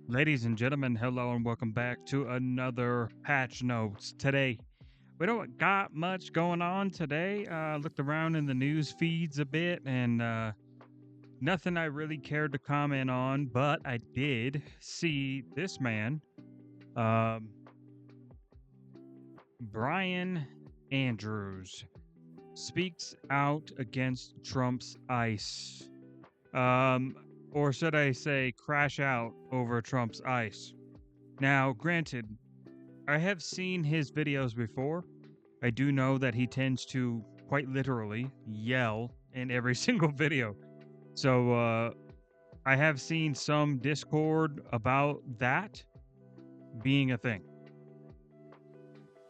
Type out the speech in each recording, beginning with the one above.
Ladies and gentlemen, hello and welcome back to another Patch Notes. Today, we don't got much going on today. Looked around in the news feeds a bit and nothing I really cared to comment on, but I did see this man, um, Brian Andrews, speaks out against Trump's ICE. Um, or should I say, crash out over Trump's ICE. Now, granted, I have seen his videos before. I do know that he tends to quite literally yell in every single video. So I have seen some discord about that being a thing.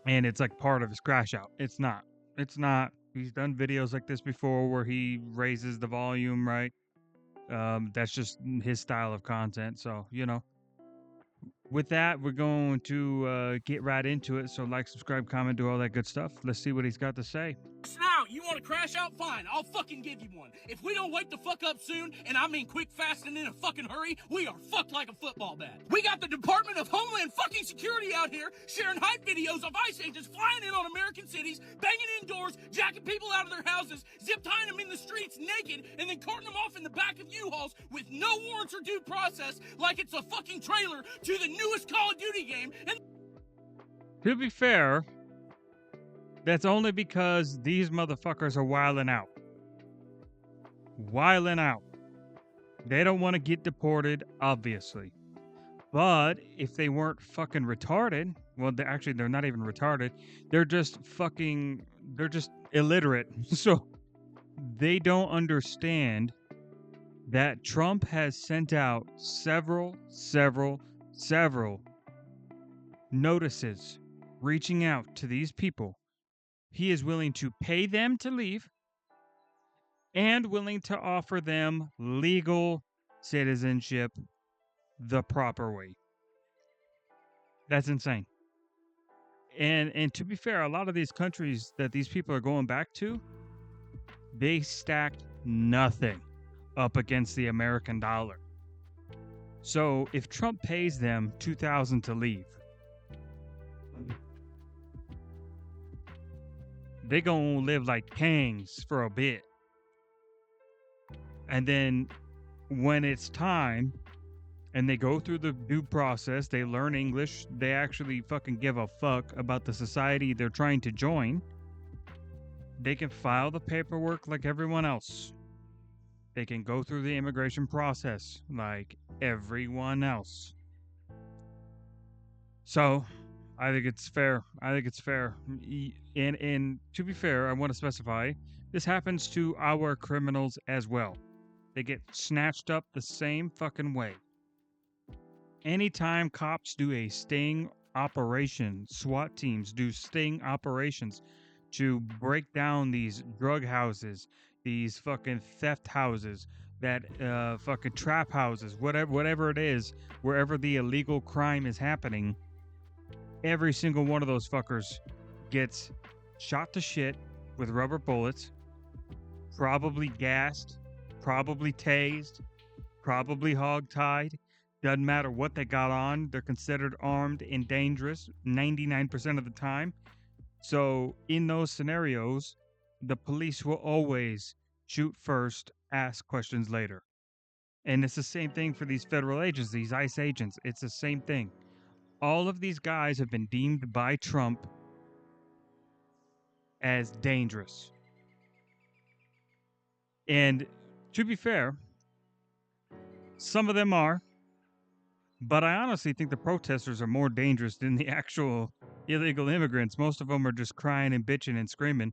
And it's like part of his crash out. It's not. It's not. He's done videos like this before where he raises the volume, right? That's just his style of content. So, with that, we're going to get right into it. So, like, subscribe, comment, do all that good stuff. Let's see what he's got to say. Now, you want to crash out? Fine, I'll fucking give you one. If we don't wake the fuck up soon, and I mean quick, fast, and in a fucking hurry, we are fucked like a football bat. We got the Department of Homeland fucking Security out here sharing hype videos of ICE agents flying in on American cities, banging in doors, jacking people out of their houses, zip tying them in the streets naked, and then carting them off in the back of U-Hauls with no warrants or due process like it's a fucking trailer to the newest Call of Duty game. And To be fair, that's only because these motherfuckers are wilding out. Wilding out. They don't want to get deported, obviously. But if they weren't fucking retarded, well, they're not even retarded. They're just illiterate. So they don't understand that Trump has sent out several notices reaching out to these people. He is willing to pay them to leave and willing to offer them legal citizenship the proper way. That's insane. And to be fair, a lot of these countries that these people are going back to, they stacked nothing up against the American dollar. So if Trump pays them $2,000 to leave, they gonna live like kings for a bit. And then when it's time and they go through the due process, they learn English, they actually fucking give a fuck about the society they're trying to join, they can file the paperwork like everyone else. They can go through the immigration process like everyone else. So, I think it's fair. And to be fair, I want to specify, this happens to our criminals as well. They get snatched up the same fucking way. Anytime cops do a sting operation, SWAT teams do sting operations to break down these drug houses, these fucking theft houses, that fucking trap houses, whatever it is, wherever the illegal crime is happening, every single one of those fuckers gets shot to shit with rubber bullets, probably gassed, probably tased, probably hogtied. Doesn't matter what they got on, they're considered armed and dangerous 99% of the time. So, in those scenarios, the police will always shoot first, ask questions later. And it's the same thing for these federal agents, these ICE agents. It's the same thing. All of these guys have been deemed by Trump as dangerous. And to be fair, some of them are, but I honestly think the protesters are more dangerous than the actual illegal immigrants. Most of them are just crying and bitching and screaming,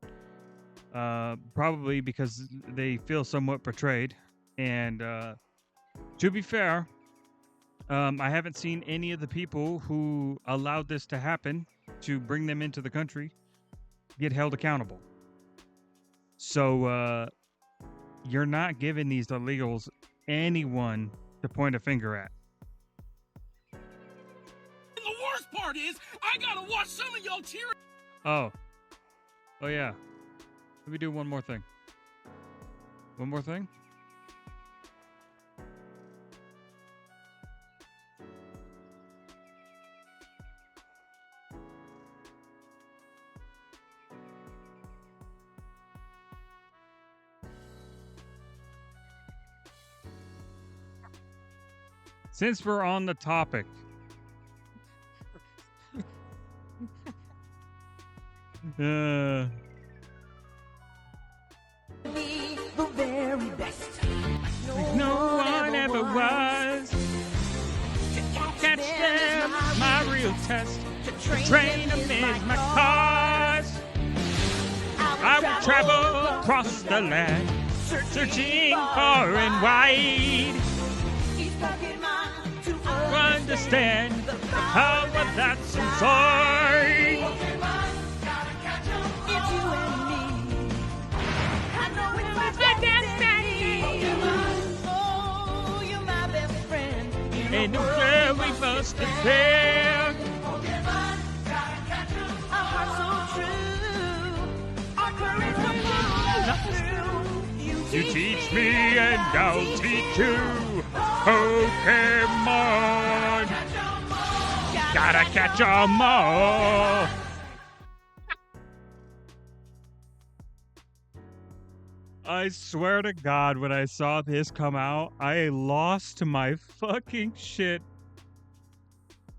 probably because they feel somewhat betrayed. And to be fair, I haven't seen any of the people who allowed this to happen, to bring them into the country, get held accountable. So you're not giving these illegals anyone to point a finger at. the worst part is, I gotta watch some of y'all cheer. Oh yeah. Let me do one more thing. One more thing. since we're on the topic, The very best. no one ever was. Catch them, my real test. Train them is my cause. I will travel across the land, searching far and wide to understand the power that's inside. And where we must defend. You teach me and I'll teach you. Pokemon. Gotta catch 'em all. I swear to God, when I saw this come out, I lost my fucking shit.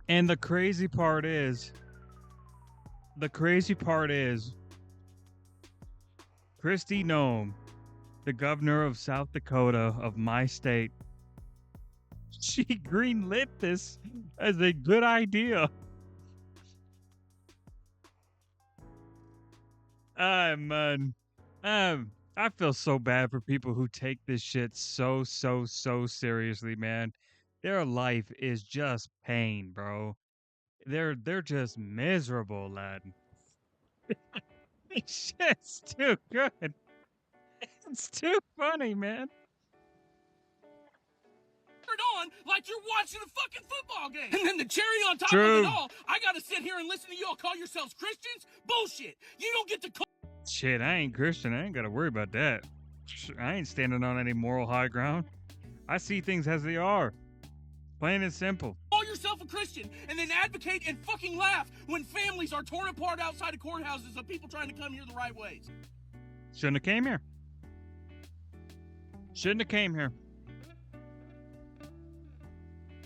And the crazy part is, Kristi Noem, the governor of South Dakota of my state, she greenlit this as a good idea. Man. I feel so bad for people who take this shit so seriously, man. Their life is just pain, bro. They're just miserable, lad. This shit's too good. It's too funny, man. On like you're watching a fucking football game. And then the cherry on top True. of it all, I gotta sit here and listen to you all call yourselves Christians? Bullshit. You don't get to call Shit, I ain't Christian. I ain't gotta worry about that. I ain't standing on any moral high ground. I see things as they are. Plain and simple. yourself a Christian and then advocate and fucking laugh when families are torn apart outside of courthouses of people trying to come here the right ways. Shouldn't have came here. Shouldn't have came here.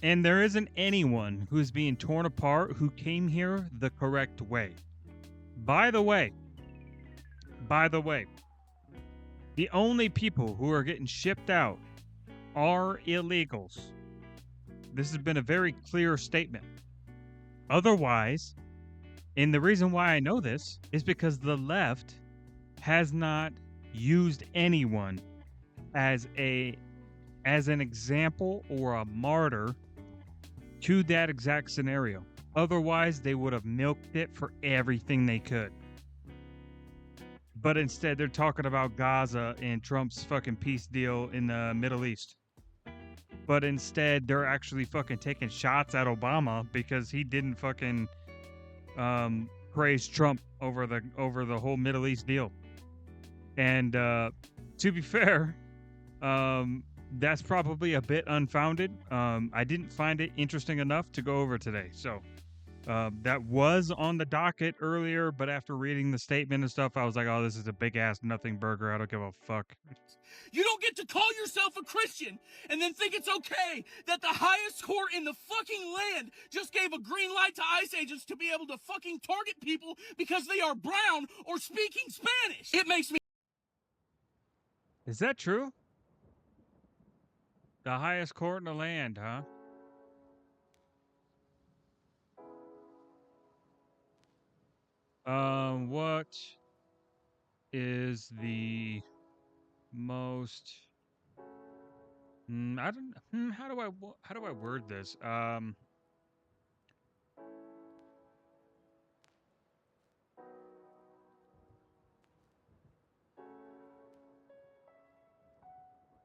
And there isn't anyone who's being torn apart who came here the correct way. By the way, the only people who are getting shipped out are illegals. This has been a very clear statement. Otherwise, and the reason why I know this is because the left has not used anyone as an example or a martyr to that exact scenario. Otherwise, they would have milked it for everything they could. But instead, they're talking about Gaza and Trump's fucking peace deal in the Middle East. But instead, they're actually fucking taking shots at Obama because he didn't fucking praise Trump over the whole Middle East deal. And to be fair, that's probably a bit unfounded. I didn't find it interesting enough to go over today. So that was on the docket earlier, but after reading the statement and stuff, I was like, oh, this is a big ass nothing burger. I don't give a fuck. You don't get to call yourself a Christian and then think it's okay that the highest court in the fucking land just gave a green light to ICE agents to be able to fucking target people because they are brown or speaking Spanish. It makes me... Is that true? The highest court in the land, huh? What is the most... I don't... How do I word this?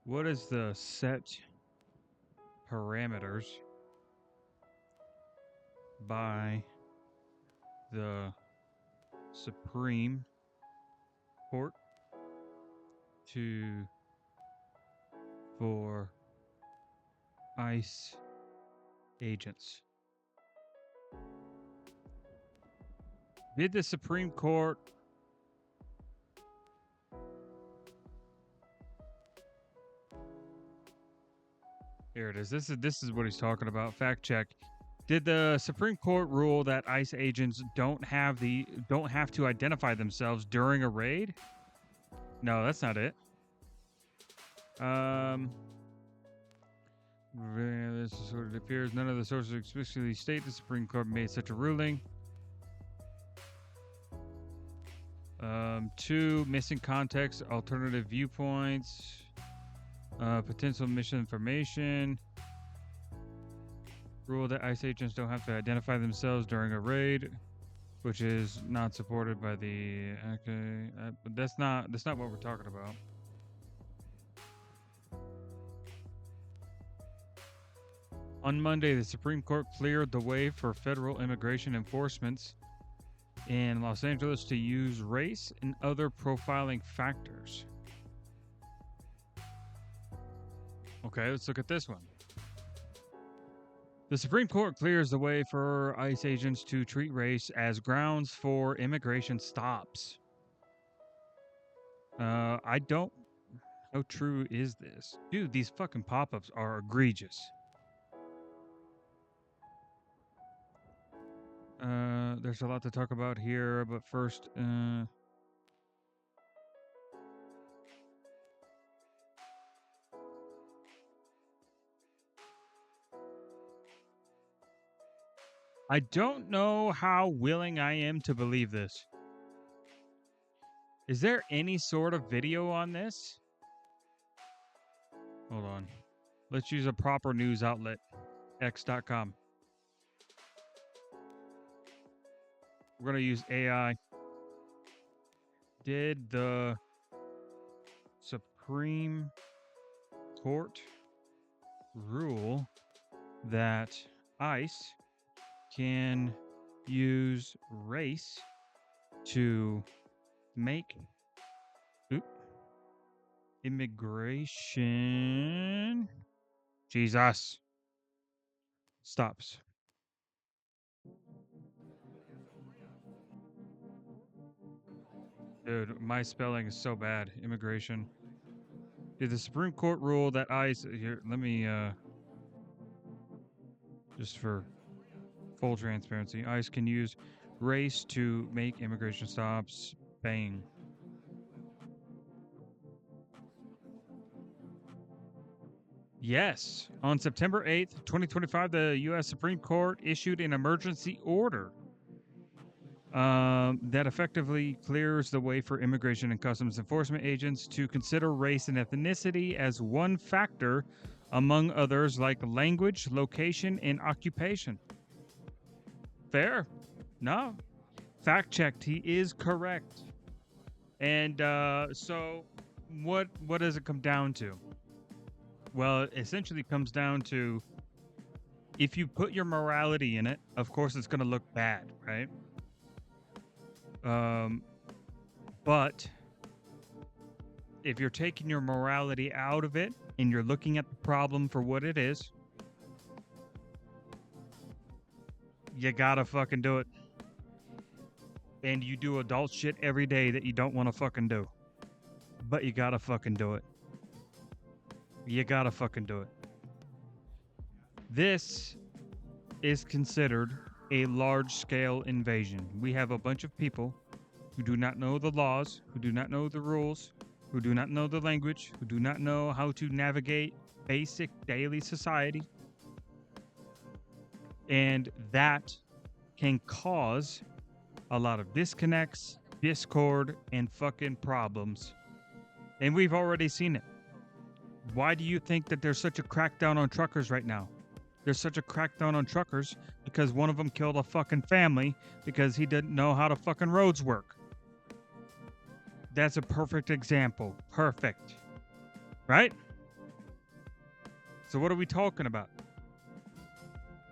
What is the set parameters by the Supreme Court for ICE agents? Did the Supreme Court Here it is. This is what he's talking about. Fact check. Did the Supreme Court rule that ICE agents don't have to identify themselves during a raid? No, that's not it. This is what it appears. None of the sources explicitly state the Supreme Court made such a ruling. 2, missing context, alternative viewpoints, potential misinformation. Rule that ICE agents don't have to identify themselves during a raid, which is not supported by the. Okay, but that's not what we're talking about. On Monday, the Supreme Court cleared the way for federal immigration enforcement in Los Angeles to use race and other profiling factors. Okay, let's look at this one. The Supreme Court clears the way for ICE agents to treat race as grounds for immigration stops. I don't. How true is this? Dude, these fucking pop-ups are egregious. There's a lot to talk about here, but first, I don't know how willing I am to believe this. Is there any sort of video on this? Hold on. Let's use a proper news outlet, x.com. We're going to use AI. Did the Supreme Court rule that ICE can use race to make immigration stops? Dude, my spelling is so bad. Immigration. Did the Supreme Court rule that ICE... Here, let me... just for full transparency. ICE can use race to make immigration stops. Bang. Yes. On September 8th, 2025, the U.S. Supreme Court issued an emergency order that effectively clears the way for immigration and customs enforcement agents to consider race and ethnicity as one factor among others like language, location, and occupation. Fair. No. Fact checked. He is correct. And so what does it come down to? Well, it essentially comes down to if you put your morality in it, of course it's going to look bad, right? But if you're taking your morality out of it and you're looking at the problem for what it is, you gotta fucking do it. And you do adult shit every day that you don't want to fucking do. But you gotta fucking do it. You gotta fucking do it. This is considered a large-scale invasion. We have a bunch of people who do not know the laws, who do not know the rules, who do not know the language, who do not know how to navigate basic daily society. And that can cause a lot of disconnects, discord, and fucking problems. And we've already seen it. Why do you think that there's such a crackdown on truckers right now? There's such a crackdown on truckers because one of them killed a fucking family because he didn't know how the fucking roads work. That's a perfect example. Perfect. Right? So what are we talking about?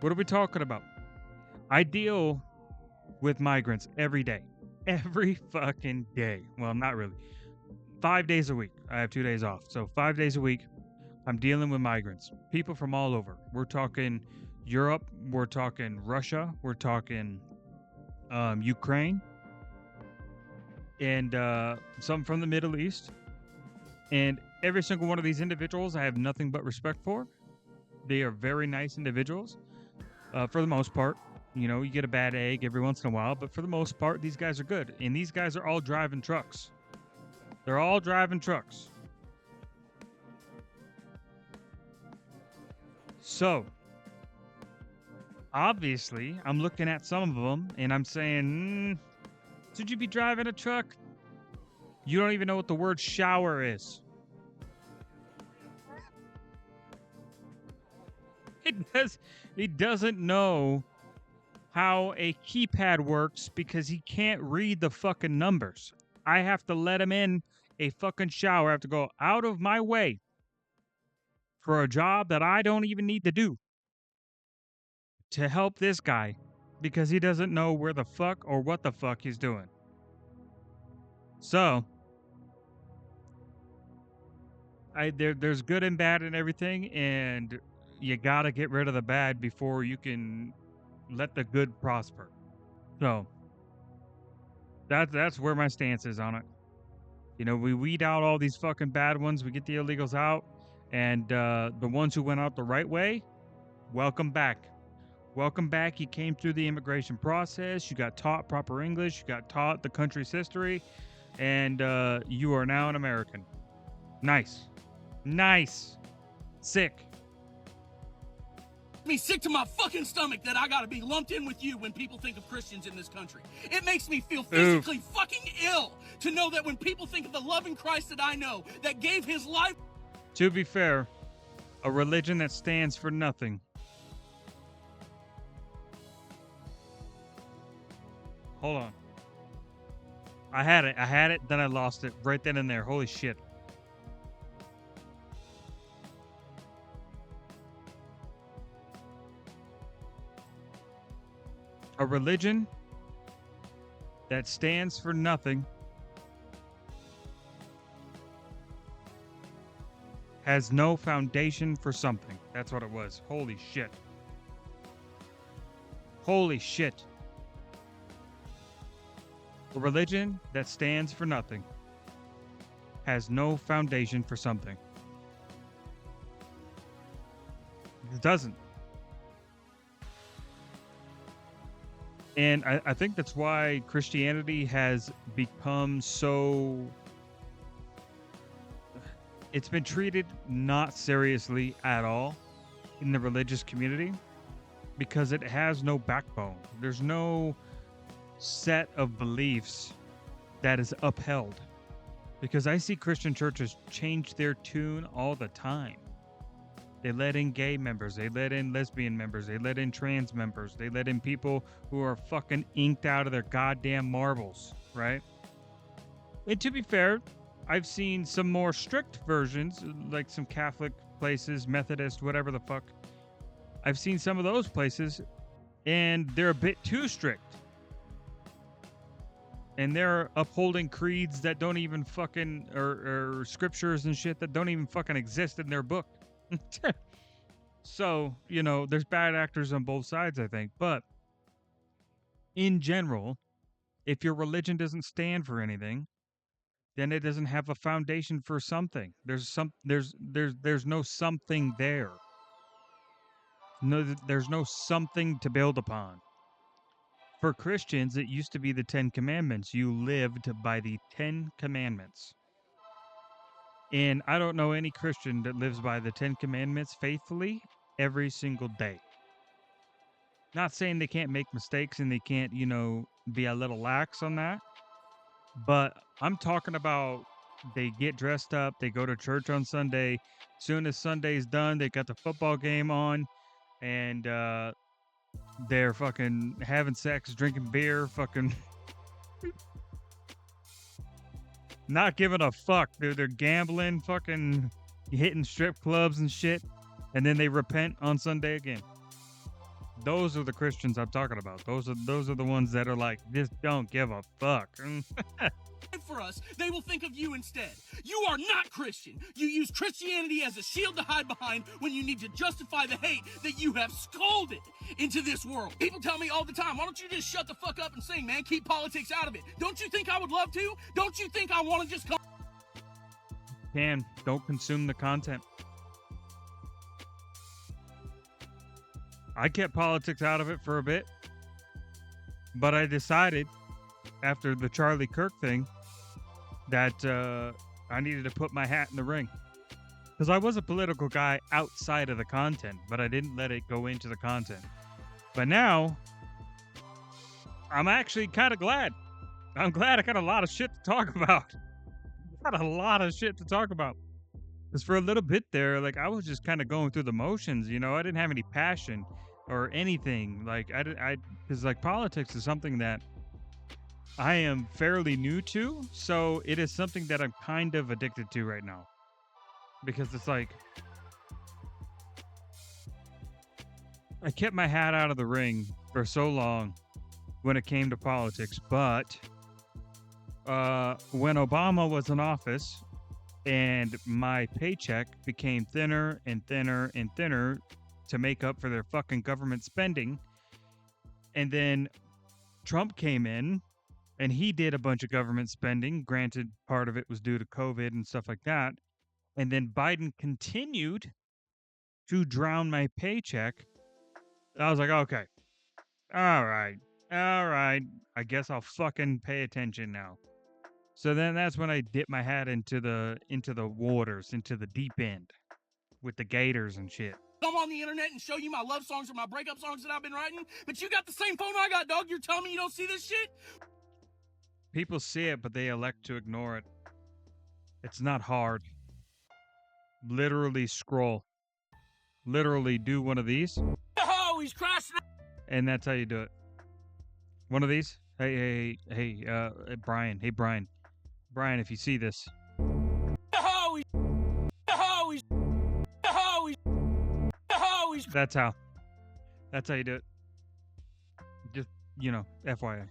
What are we talking about? I deal with migrants every day. Every fucking day. Well, not really. 5 days a week. I have 2 days off. So 5 days a week, I'm dealing with migrants. People from all over. We're talking Europe. We're talking Russia. We're talking Ukraine. And some from the Middle East. And every single one of these individuals I have nothing but respect for. They are very nice individuals, for the most part. You know, you get a bad egg every once in a while, but for the most part, these guys are good. And these guys are all driving trucks. They're all driving trucks. So, obviously, I'm looking at some of them and I'm saying, should you be driving a truck? You don't even know what the word shower is. He doesn't know how a keypad works because he can't read the fucking numbers. I have to let him in a fucking shower. I have to go out of my way for a job that I don't even need to do to help this guy because he doesn't know where the fuck or what the fuck he's doing. So, there's good and bad in everything, and you gotta get rid of the bad before you can let the good prosper. So, that's where my stance is on it. You know, we weed out all these fucking bad ones, we get the illegals out, and the ones who went out the right way, welcome back. Welcome back. You came through the immigration process. You got taught proper English. You got taught the country's history. And you are now an American. Nice. Nice. Sick. Me sick to my fucking stomach that I gotta be lumped in with you when people think of Christians in this country. It makes me feel physically fucking ill to know that when people think of the loving Christ that I know, that gave his life. To be fair, a religion that stands for nothing. Hold on. I had it, then I lost it right then and there. Holy shit. A religion that stands for nothing has no foundation for something. That's what it was. Holy shit. Holy shit. A religion that stands for nothing has no foundation for something. It doesn't. And I think that's why Christianity has become so... It's been treated not seriously at all in the religious community because it has no backbone. There's no set of beliefs that is upheld, because I see Christian churches change their tune all the time. They let in gay members, they let in lesbian members, they let in trans members, they let in people who are fucking inked out of their goddamn marbles, right? And to be fair, I've seen some more strict versions, like some Catholic places, Methodist, whatever the fuck. I've seen some of those places, and they're a bit too strict. And they're upholding creeds that don't even fucking, or scriptures and shit that don't even fucking exist in their book. So, you know, there's bad actors on both sides, I think. But in general, if your religion doesn't stand for anything, then it doesn't have a foundation for something. There's no something there. No, there's no something to build upon. For Christians, it used to be the 10 Commandments. You lived by the 10 Commandments. And I don't know any Christian that lives by the 10 Commandments faithfully every single day. Not saying they can't make mistakes and they can't, you know, be a little lax on that. But I'm talking about they get dressed up, they go to church on Sunday. Soon as Sunday's done, they got the football game on, and they're fucking having sex, drinking beer, fucking not giving a fuck, dude. They're gambling, fucking hitting strip clubs and shit, and then they repent on Sunday again. Those are the Christians I'm talking about. Those are the ones that are like, just don't give a fuck. For us, they will think of you instead. You are not Christian. You use Christianity as a shield to hide behind when you need to justify the hate that you have scalded into this world. People tell me all the time, why don't you just shut the fuck up and sing, man? Keep politics out of it. Don't you think I would love to? Don't you think I want to just come? Don't consume the content. I kept politics out of it for a bit, but I decided after the Charlie Kirk thing that I needed to put my hat in the ring. Because I was a political guy outside of the content, but I didn't let it go into the content. But now, I'm actually kind of glad. I'm glad I got a lot of shit to talk about. Got a lot of shit to talk about. Because for a little bit there, like, I was just kind of going through the motions, you know? I didn't have any passion or anything. Like, because, like, politics is something that I am fairly new to. So it is something that I'm kind of addicted to right now. Because it's like, I kept my hat out of the ring for so long when it came to politics, but when Obama was in office and my paycheck became thinner and thinner and thinner to make up for their fucking government spending, and then Trump came in and he did a bunch of government spending. Granted, part of it was due to COVID and stuff like that. And then Biden continued to drown my paycheck. I was like, okay, all right. I guess I'll fucking pay attention now. So then that's when I dipped my hat into the waters, into the deep end with the gators and shit. Come on the internet and show you my love songs or my breakup songs that I've been writing, but you got the same phone I got, dog. You're telling me you don't see this shit? People see it, but they elect to ignore it. It's not hard. Literally scroll. Literally do one of these. Oh, he's crashing. And that's how you do it. One of these. Hey, Brian. Hey, Brian. Brian, if you see this. That's how you do it. Just, FYI.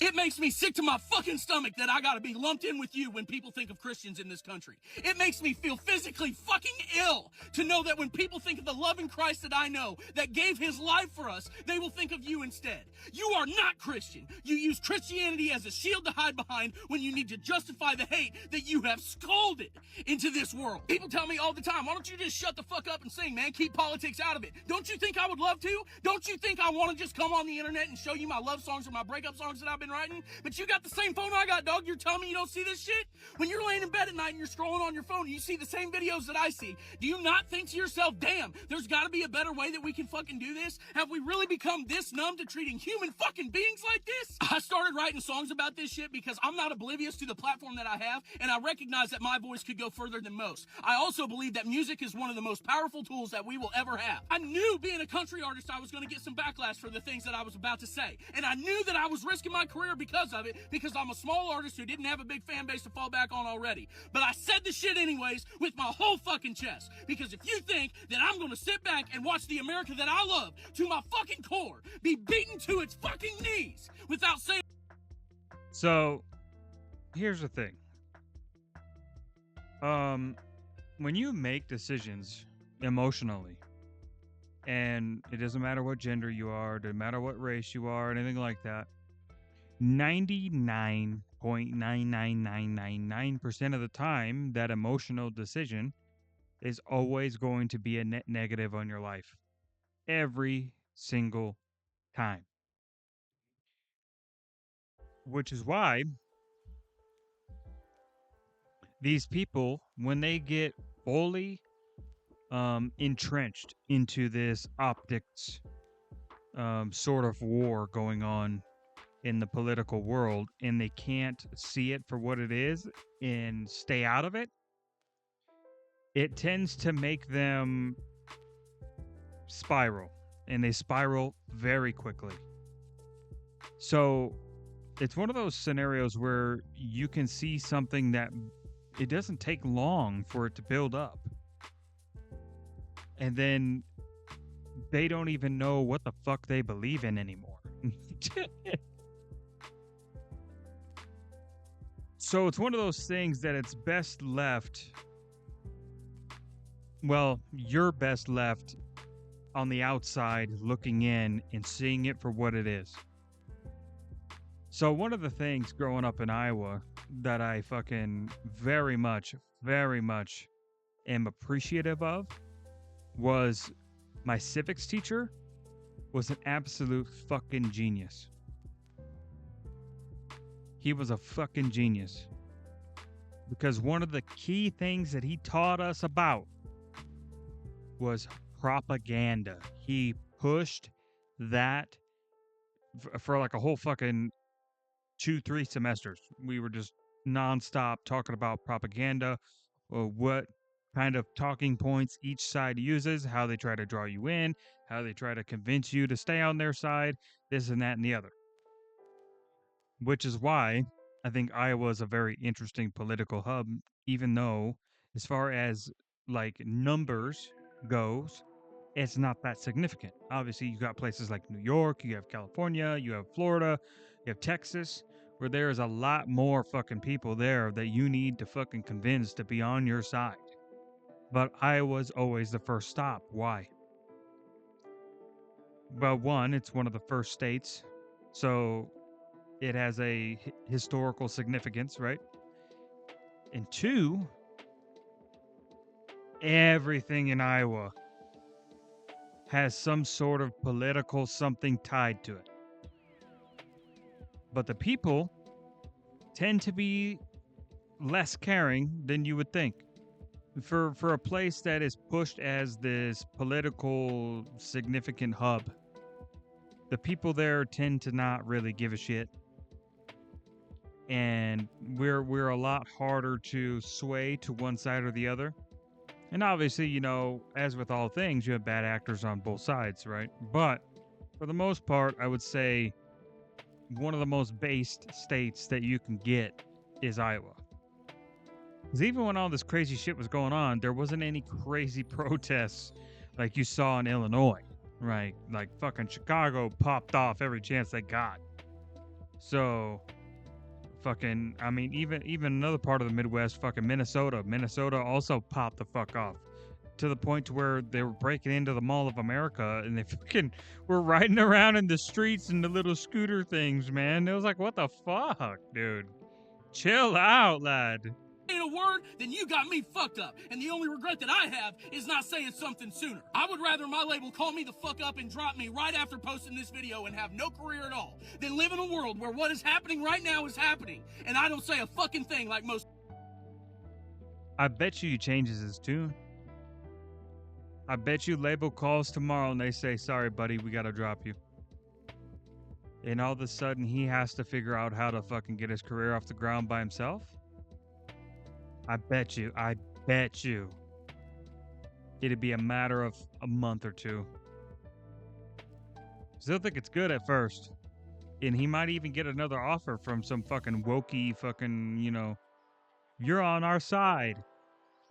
It makes me sick to my fucking stomach that I gotta be lumped in with you when people think of Christians in this country. It makes me feel physically fucking ill to know that when people think of the loving Christ that I know, that gave his life for us, they will think of you instead. You are not Christian. You use Christianity as a shield to hide behind when you need to justify the hate that you have scalded into this world. People tell me all the time, why don't you just shut the fuck up and sing, man? Keep politics out of it. Don't you think I would love to? Don't you think I want to just come on the internet and show you my love songs or my breakup songs that I've been writing? But you got the same phone I got, dog. You're telling me you don't see this shit? When you're laying in bed at night and you're scrolling on your phone and you see the same videos that I see, do you not think to yourself, damn, there's got to be a better way that we can fucking do this? Have we really become this numb to treating human fucking beings like this? I started writing songs about this shit because I'm not oblivious to the platform that I have, and I recognize that my voice could go further than most. I also believe that music is one of the most powerful tools that we will ever have. I knew being a country artist I was going to get some backlash for the things that I was about to say, and I knew that I was risking my career because of it, because I'm a small artist who didn't have a big fan base to fall back on already. But I said the shit anyways with my whole fucking chest, because if you think that I'm going to sit back and watch the America that I love to my fucking core be beaten to its fucking knees without saying... So, here's the thing. When you make decisions emotionally, and it doesn't matter what gender you are, it doesn't matter what race you are, anything like that, 99.99999% of the time, that emotional decision is always going to be a net negative on your life. Every single time. Which is why these people, when they get fully entrenched into this optics sort of war going on in the political world, and they can't see it for what it is and stay out of it, it tends to make them spiral, and they spiral very quickly. So it's one of those scenarios where you can see something that it doesn't take long for it to build up, and then they don't even know what the fuck they believe in anymore. So it's one of those things that it's best left, well, you're best left on the outside looking in and seeing it for what it is. So one of the things growing up in Iowa that I fucking very much am appreciative of was my civics teacher was an absolute fucking genius. He was a fucking genius. Because one of the key things that he taught us about was propaganda. He pushed that for like a whole fucking 2-3 semesters. We were just nonstop talking about propaganda, or what kind of talking points each side uses, how they try to draw you in, how they try to convince you to stay on their side, this and that and the other. Which is why I think Iowa is a very interesting political hub, even though, as far as like numbers goes, it's not that significant. Obviously, you got places like New York, you have California, you have Florida, you have Texas, where there is a lot more fucking people there that you need to fucking convince to be on your side. But Iowa's always the first stop. Why? Well, one, it's one of the first states, so it has a historical significance, right? And two, everything in Iowa has some sort of political something tied to it. But the people tend to be less caring than you would think. For a place that is pushed as this political significant hub, the people there tend to not really give a shit. And we're a lot harder to sway to one side or the other. And obviously, you know, as with all things, you have bad actors on both sides, right? But for the most part, I would say one of the most based states that you can get is Iowa. Because even when all this crazy shit was going on, there wasn't any crazy protests like you saw in Illinois, right? Like fucking Chicago popped off every chance they got. So, fucking, I mean, even another part of the Midwest, fucking Minnesota also popped the fuck off. To the point to where they were breaking into the Mall of America and they fucking were riding around in the streets in the little scooter things, man. It was like, what the fuck, dude? Chill out, lad. A word, then you got me fucked up. And the only regret that I have is not saying something sooner. I would rather my label call me the fuck up and drop me right after posting this video and have no career at all than live in a world where what is happening right now is happening and I don't say a fucking thing like most. I bet you he changes his tune. I bet you label calls tomorrow and they say, sorry, buddy, we gotta drop you. And all of a sudden he has to figure out how to fucking get his career off the ground by himself. I bet you it'd be a matter of a month or two. Still think it's good at first. And he might even get another offer from some fucking wokey fucking, you know, you're on our side,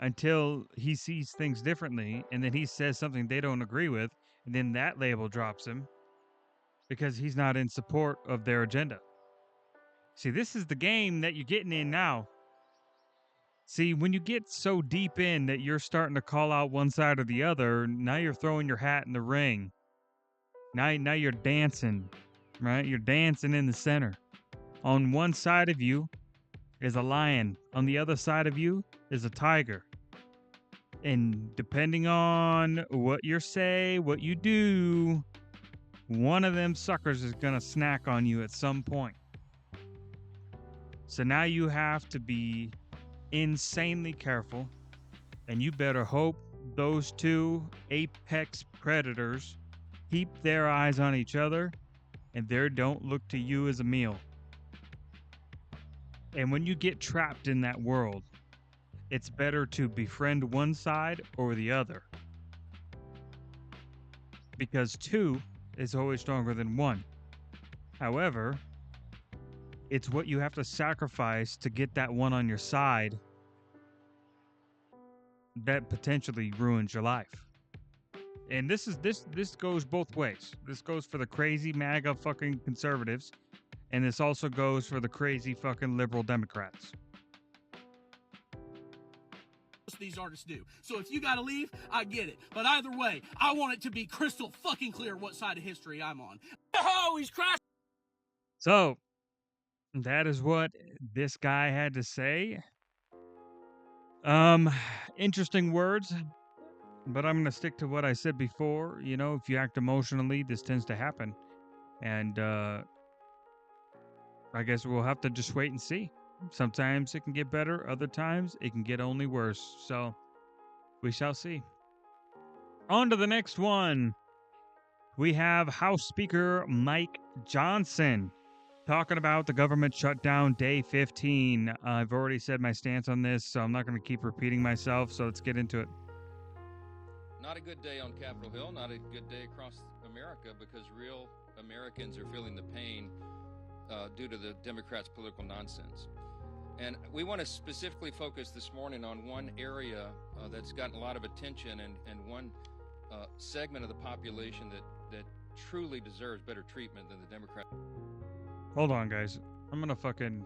until he sees things differently and then he says something they don't agree with and then that label drops him because he's not in support of their agenda. See, this is the game that you're getting in now. See, when you get so deep in that you're starting to call out one side or the other, now you're throwing your hat in the ring. Now you're dancing, right? You're dancing in the center. On one side of you is a lion. On the other side of you is a tiger. And depending on what you say, what you do, one of them suckers is going to snack on you at some point. So now you have to be insanely careful, and you better hope those two apex predators keep their eyes on each other and they don't look to you as a meal. And when you get trapped in that world, it's better to befriend one side or the other, because two is always stronger than one. However, it's what you have to sacrifice to get that one on your side that potentially ruins your life. And this goes both ways. This goes for the crazy MAGA fucking conservatives, and this also goes for the crazy fucking liberal Democrats. These artists do. So if you gotta leave, I get it. But either way, I want it to be crystal fucking clear what side of history I'm on. Oh, he's crashing. So that is what this guy had to say. Interesting words. But I'm going to stick to what I said before. You know, if you act emotionally, this tends to happen. And I guess we'll have to just wait and see. Sometimes it can get better, other times it can get only worse. So we shall see. On to the next one. We have House Speaker Mike Johnson talking about the government shutdown day 15. I've already said my stance on this, so I'm not going to keep repeating myself. So let's get into it. Not a good day on Capitol Hill, not a good day across America, because real Americans are feeling the pain due to the Democrats' political nonsense. And we want to specifically focus this morning on one area that's gotten a lot of attention and one segment of the population that truly deserves better treatment than the Democrats. Hold on, guys. I'm going to fucking...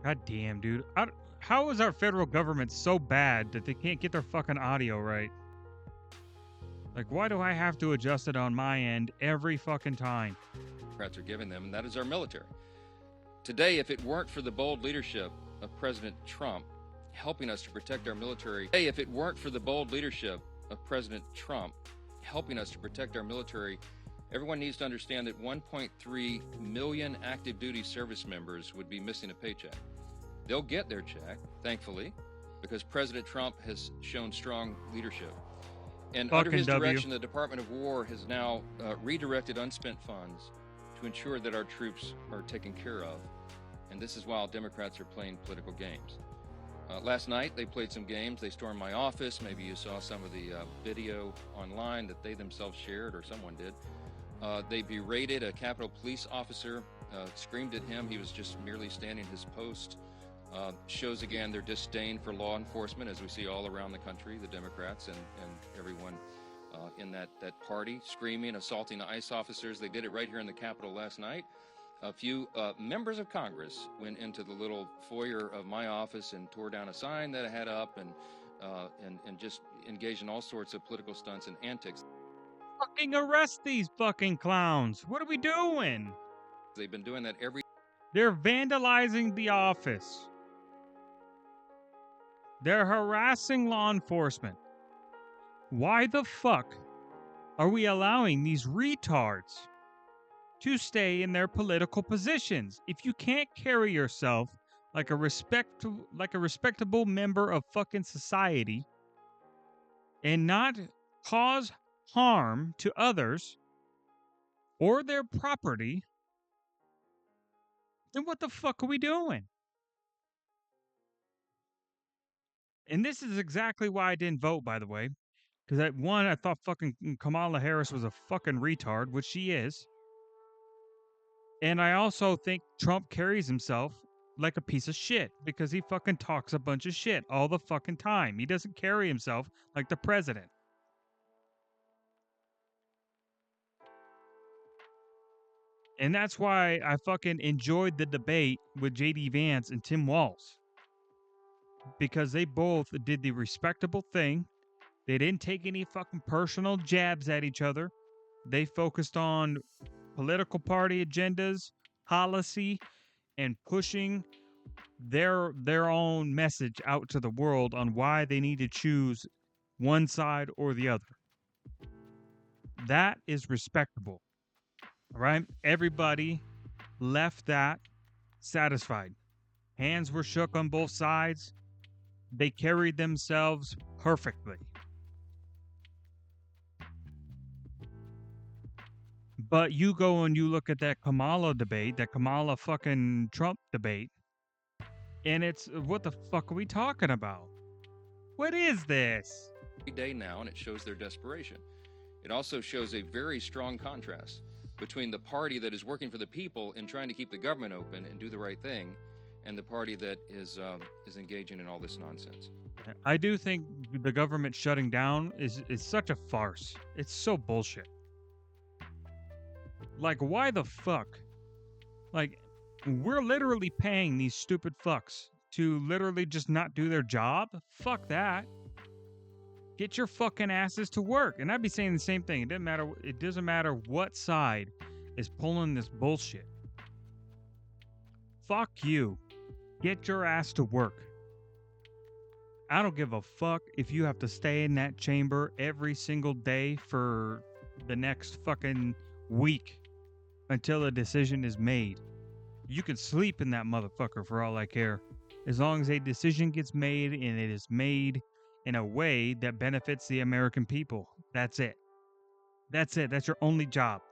God damn, dude. How is our federal government so bad that they can't get their fucking audio right? Like, why do I have to adjust it on my end every fucking time? Democrats are giving them, and that is our military. Today, if it weren't for the bold leadership of President Trump helping us to protect our military, everyone needs to understand that 1.3 million active duty service members would be missing a paycheck. They'll get their check, thankfully, because President Trump has shown strong leadership. And under his direction, the Department of War has now redirected unspent funds to ensure that our troops are taken care of. And this is while Democrats are playing political games. Last night, they played some games. They stormed my office. Maybe you saw some of the video online that they themselves shared, or someone did. They berated a Capitol Police officer, screamed at him. He was just merely standing his post. Shows again their disdain for law enforcement, as we see all around the country, the Democrats and everyone in that party, screaming, assaulting ICE officers. They did it right here in the Capitol last night. A few members of Congress went into the little foyer of my office and tore down a sign that I had up and just engaged in all sorts of political stunts and antics. Fucking arrest these fucking clowns. What are we doing? They've been doing that every... They're vandalizing the office. They're harassing law enforcement. Why the fuck are we allowing these retards to stay in their political positions? If you can't carry yourself like a respectable member of fucking society and not cause harm to others or their property, then what the fuck are we doing? And this is exactly why I didn't vote, by the way. Because I thought fucking Kamala Harris was a fucking retard, which she is. And I also think Trump carries himself like a piece of shit because he fucking talks a bunch of shit all the fucking time. He doesn't carry himself like the president. And that's why I fucking enjoyed the debate with J.D. Vance and Tim Walz. Because they both did the respectable thing. They didn't take any fucking personal jabs at each other. They focused on political party agendas, policy, and pushing their own message out to the world on why they need to choose one side or the other. That is respectable. All right? Everybody left that satisfied. Hands were shook on both sides. They carried themselves perfectly. But you go and you look at that Kamala debate, that Kamala fucking Trump debate, and it's, what the fuck are we talking about? What is this? Every day now, and it shows their desperation. It also shows a very strong contrast between the party that is working for the people and trying to keep the government open and do the right thing, and the party that is engaging in all this nonsense. I do think the government shutting down is such a farce. It's so bullshit. Like, why the fuck? Like, we're literally paying these stupid fucks to literally just not do their job? Fuck that. Get your fucking asses to work. And I'd be saying the same thing. It doesn't matter what side is pulling this bullshit. Fuck you. Get your ass to work. I don't give a fuck if you have to stay in that chamber every single day for the next fucking week until a decision is made. You can sleep in that motherfucker for all I care. As long as a decision gets made and it is made in a way that benefits the American people. That's it. That's it. That's your only job.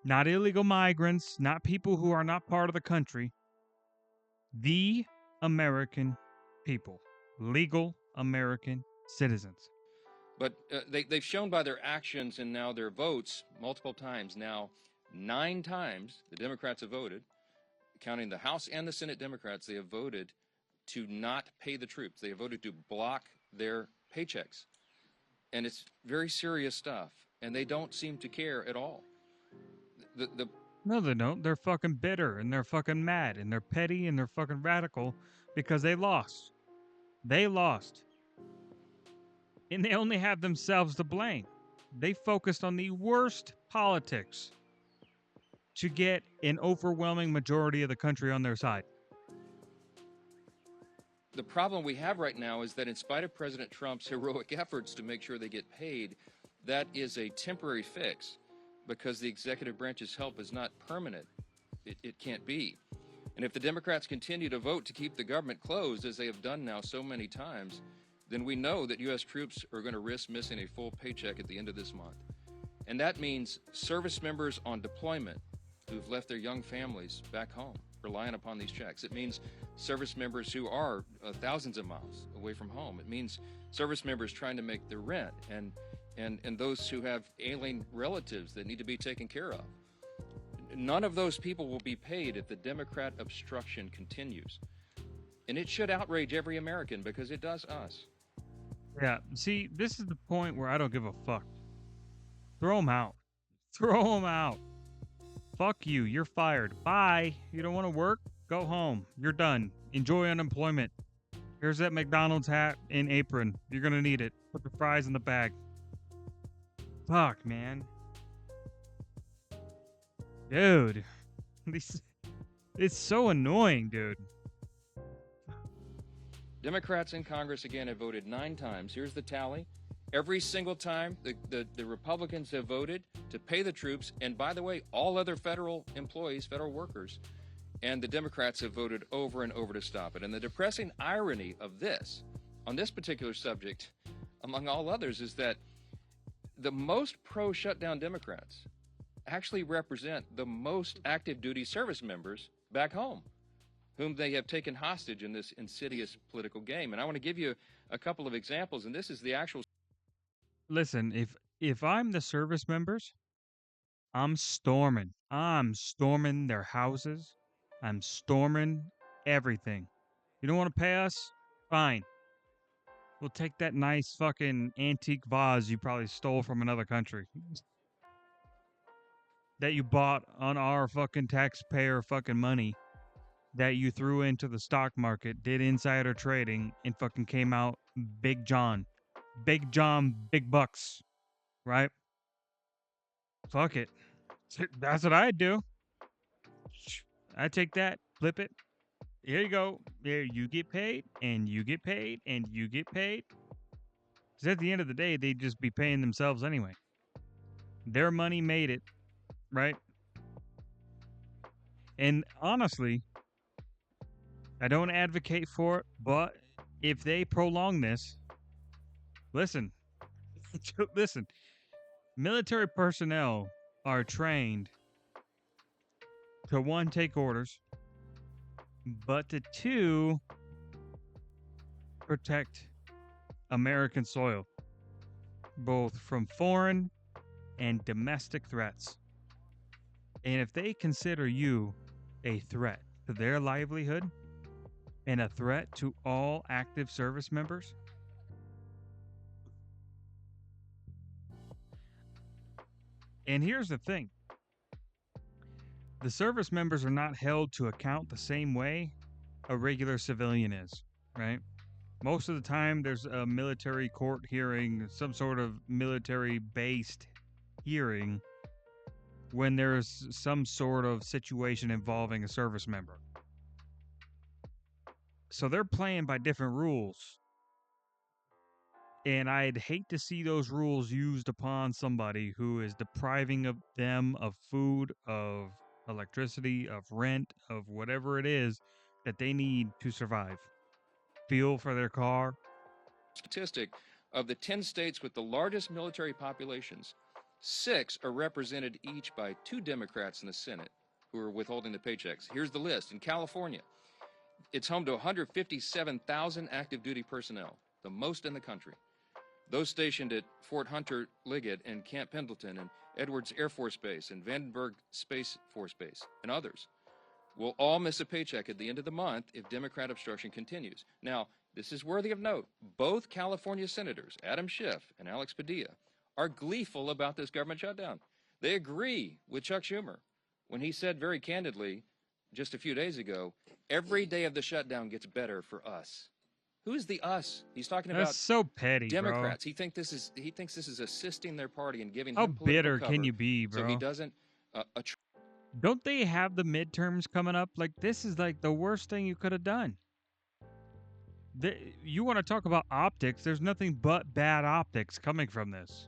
Not illegal migrants, not people who are not part of the country. The American people. Legal American citizens. But they've shown by their actions and now their votes multiple times now, 9 times the Democrats have voted, counting the House and the Senate Democrats, they have voted to not pay the troops. They have voted to block their paychecks. And it's very serious stuff. And they don't seem to care at all. No, they don't. They're fucking bitter and they're fucking mad and they're petty and they're fucking radical because they lost. They lost. And they only have themselves to blame. They focused on the worst politics to get an overwhelming majority of the country on their side. The problem we have right now is that in spite of President Trump's heroic efforts to make sure they get paid, that is a temporary fix because the executive branch's help is not permanent. It can't be. And if the Democrats continue to vote to keep the government closed, as they have done now so many times, then we know that U.S. troops are going to risk missing a full paycheck at the end of this month. And that means service members on deployment who've left their young families back home, relying upon these checks. It means service members who are thousands of miles away from home. It means service members trying to make their rent and those who have alien relatives that need to be taken care of. None of those people will be paid if the Democrat obstruction continues. And it should outrage every American because it does us. Yeah, see, this is the point where I don't give a fuck. Throw them out. Throw them out. Fuck you. You're fired. Bye. You don't want to work? Go home. You're done. Enjoy unemployment. Here's that McDonald's hat and apron. You're going to need it. Put the fries in the bag. Fuck, man. Dude. It's so annoying, dude. Democrats in Congress, again, have voted 9 times. Here's the tally. Every single time the Republicans have voted to pay the troops, and by the way, all other federal employees, federal workers, and the Democrats have voted over and over to stop it. And the depressing irony of this, on this particular subject, among all others, is that the most pro-shutdown Democrats actually represent the most active duty service members back home, whom they have taken hostage in this insidious political game. And I want to give you a couple of examples, and this is the actual... Listen, if I'm the service members, I'm storming. I'm storming their houses. I'm storming everything. You don't want to pay us? Fine. We'll take that nice fucking antique vase you probably stole from another country. That you bought on our fucking taxpayer fucking money. That you threw into the stock market, did insider trading, and fucking came out Big John. Big John, big bucks. Right? Fuck it. That's what I'd do. I take that, flip it. Here you go. There, you get paid, and you get paid, and you get paid. Because at the end of the day, they'd just be paying themselves anyway. Their money made it, right? And honestly, I don't advocate for it, but if they prolong this, listen, listen, military personnel are trained to 1, take orders, but to 2, protect American soil, both from foreign and domestic threats. And if they consider you a threat to their livelihood and a threat to all active service members, and here's the thing. The service members are not held to account the same way a regular civilian is, right? Most of the time, there's a military court hearing, some sort of military-based hearing when there's some sort of situation involving a service member. So they're playing by different rules. And I'd hate to see those rules used upon somebody who is depriving of them of food, of electricity, of rent, of whatever it is that they need to survive. Fuel for their car. Statistic of the 10 states with the largest military populations, 6 are represented each by 2 Democrats in the Senate who are withholding the paychecks. Here's the list. In California, it's home to 157,000 active duty personnel, the most in the country. Those stationed at Fort Hunter Liggett and Camp Pendleton and Edwards Air Force Base and Vandenberg Space Force Base and others will all miss a paycheck at the end of the month if Democrat obstruction continues. Now, this is worthy of note. Both California senators, Adam Schiff and Alex Padilla, are gleeful about this government shutdown. They agree with Chuck Schumer when he said very candidly just a few days ago, every day of the shutdown gets better for us. Who's the us? He's talking about That's so petty, Democrats. bro. He thinks this is assisting their party and giving How him political bitter cover, can you be, bro? so he doesn't Don't they have the midterms coming up? Like, this is like the worst thing you could have done. You want to talk about optics? There's nothing but bad optics coming from this.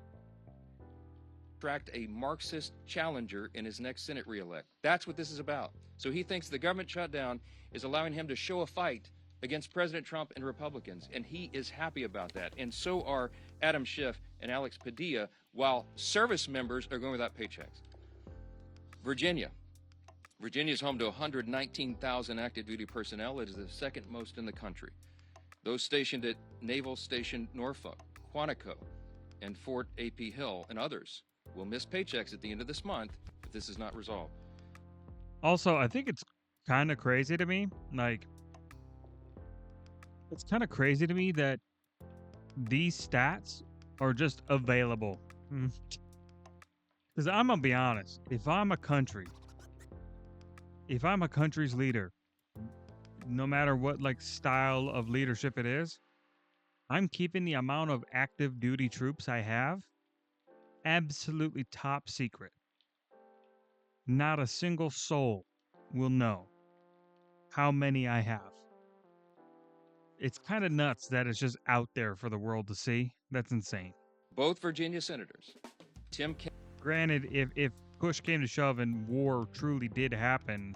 attract a Marxist challenger in his next Senate reelect. That's what this is about. So he thinks the government shutdown is allowing him to show a fight against President Trump and Republicans, and he is happy about that. And so are Adam Schiff and Alex Padilla, while service members are going without paychecks. Virginia. Virginia is home to 119,000 active duty personnel. It is the second most in the country. Those stationed at Naval Station Norfolk, Quantico, and Fort A.P. Hill, and others will miss paychecks at the end of this month if this is not resolved. Also, I think it's kind of crazy to me. Like, it's kind of crazy to me that these stats are just available. Because I'm going to be honest. If I'm a country's leader, no matter what like style of leadership it is, I'm keeping the amount of active duty troops I have absolutely top secret. Not a single soul will know how many I have. It's kind of nuts that it's just out there for the world to see. That's insane. Both Virginia senators, Tim Kaine. Granted, if push came to shove and war truly did happen,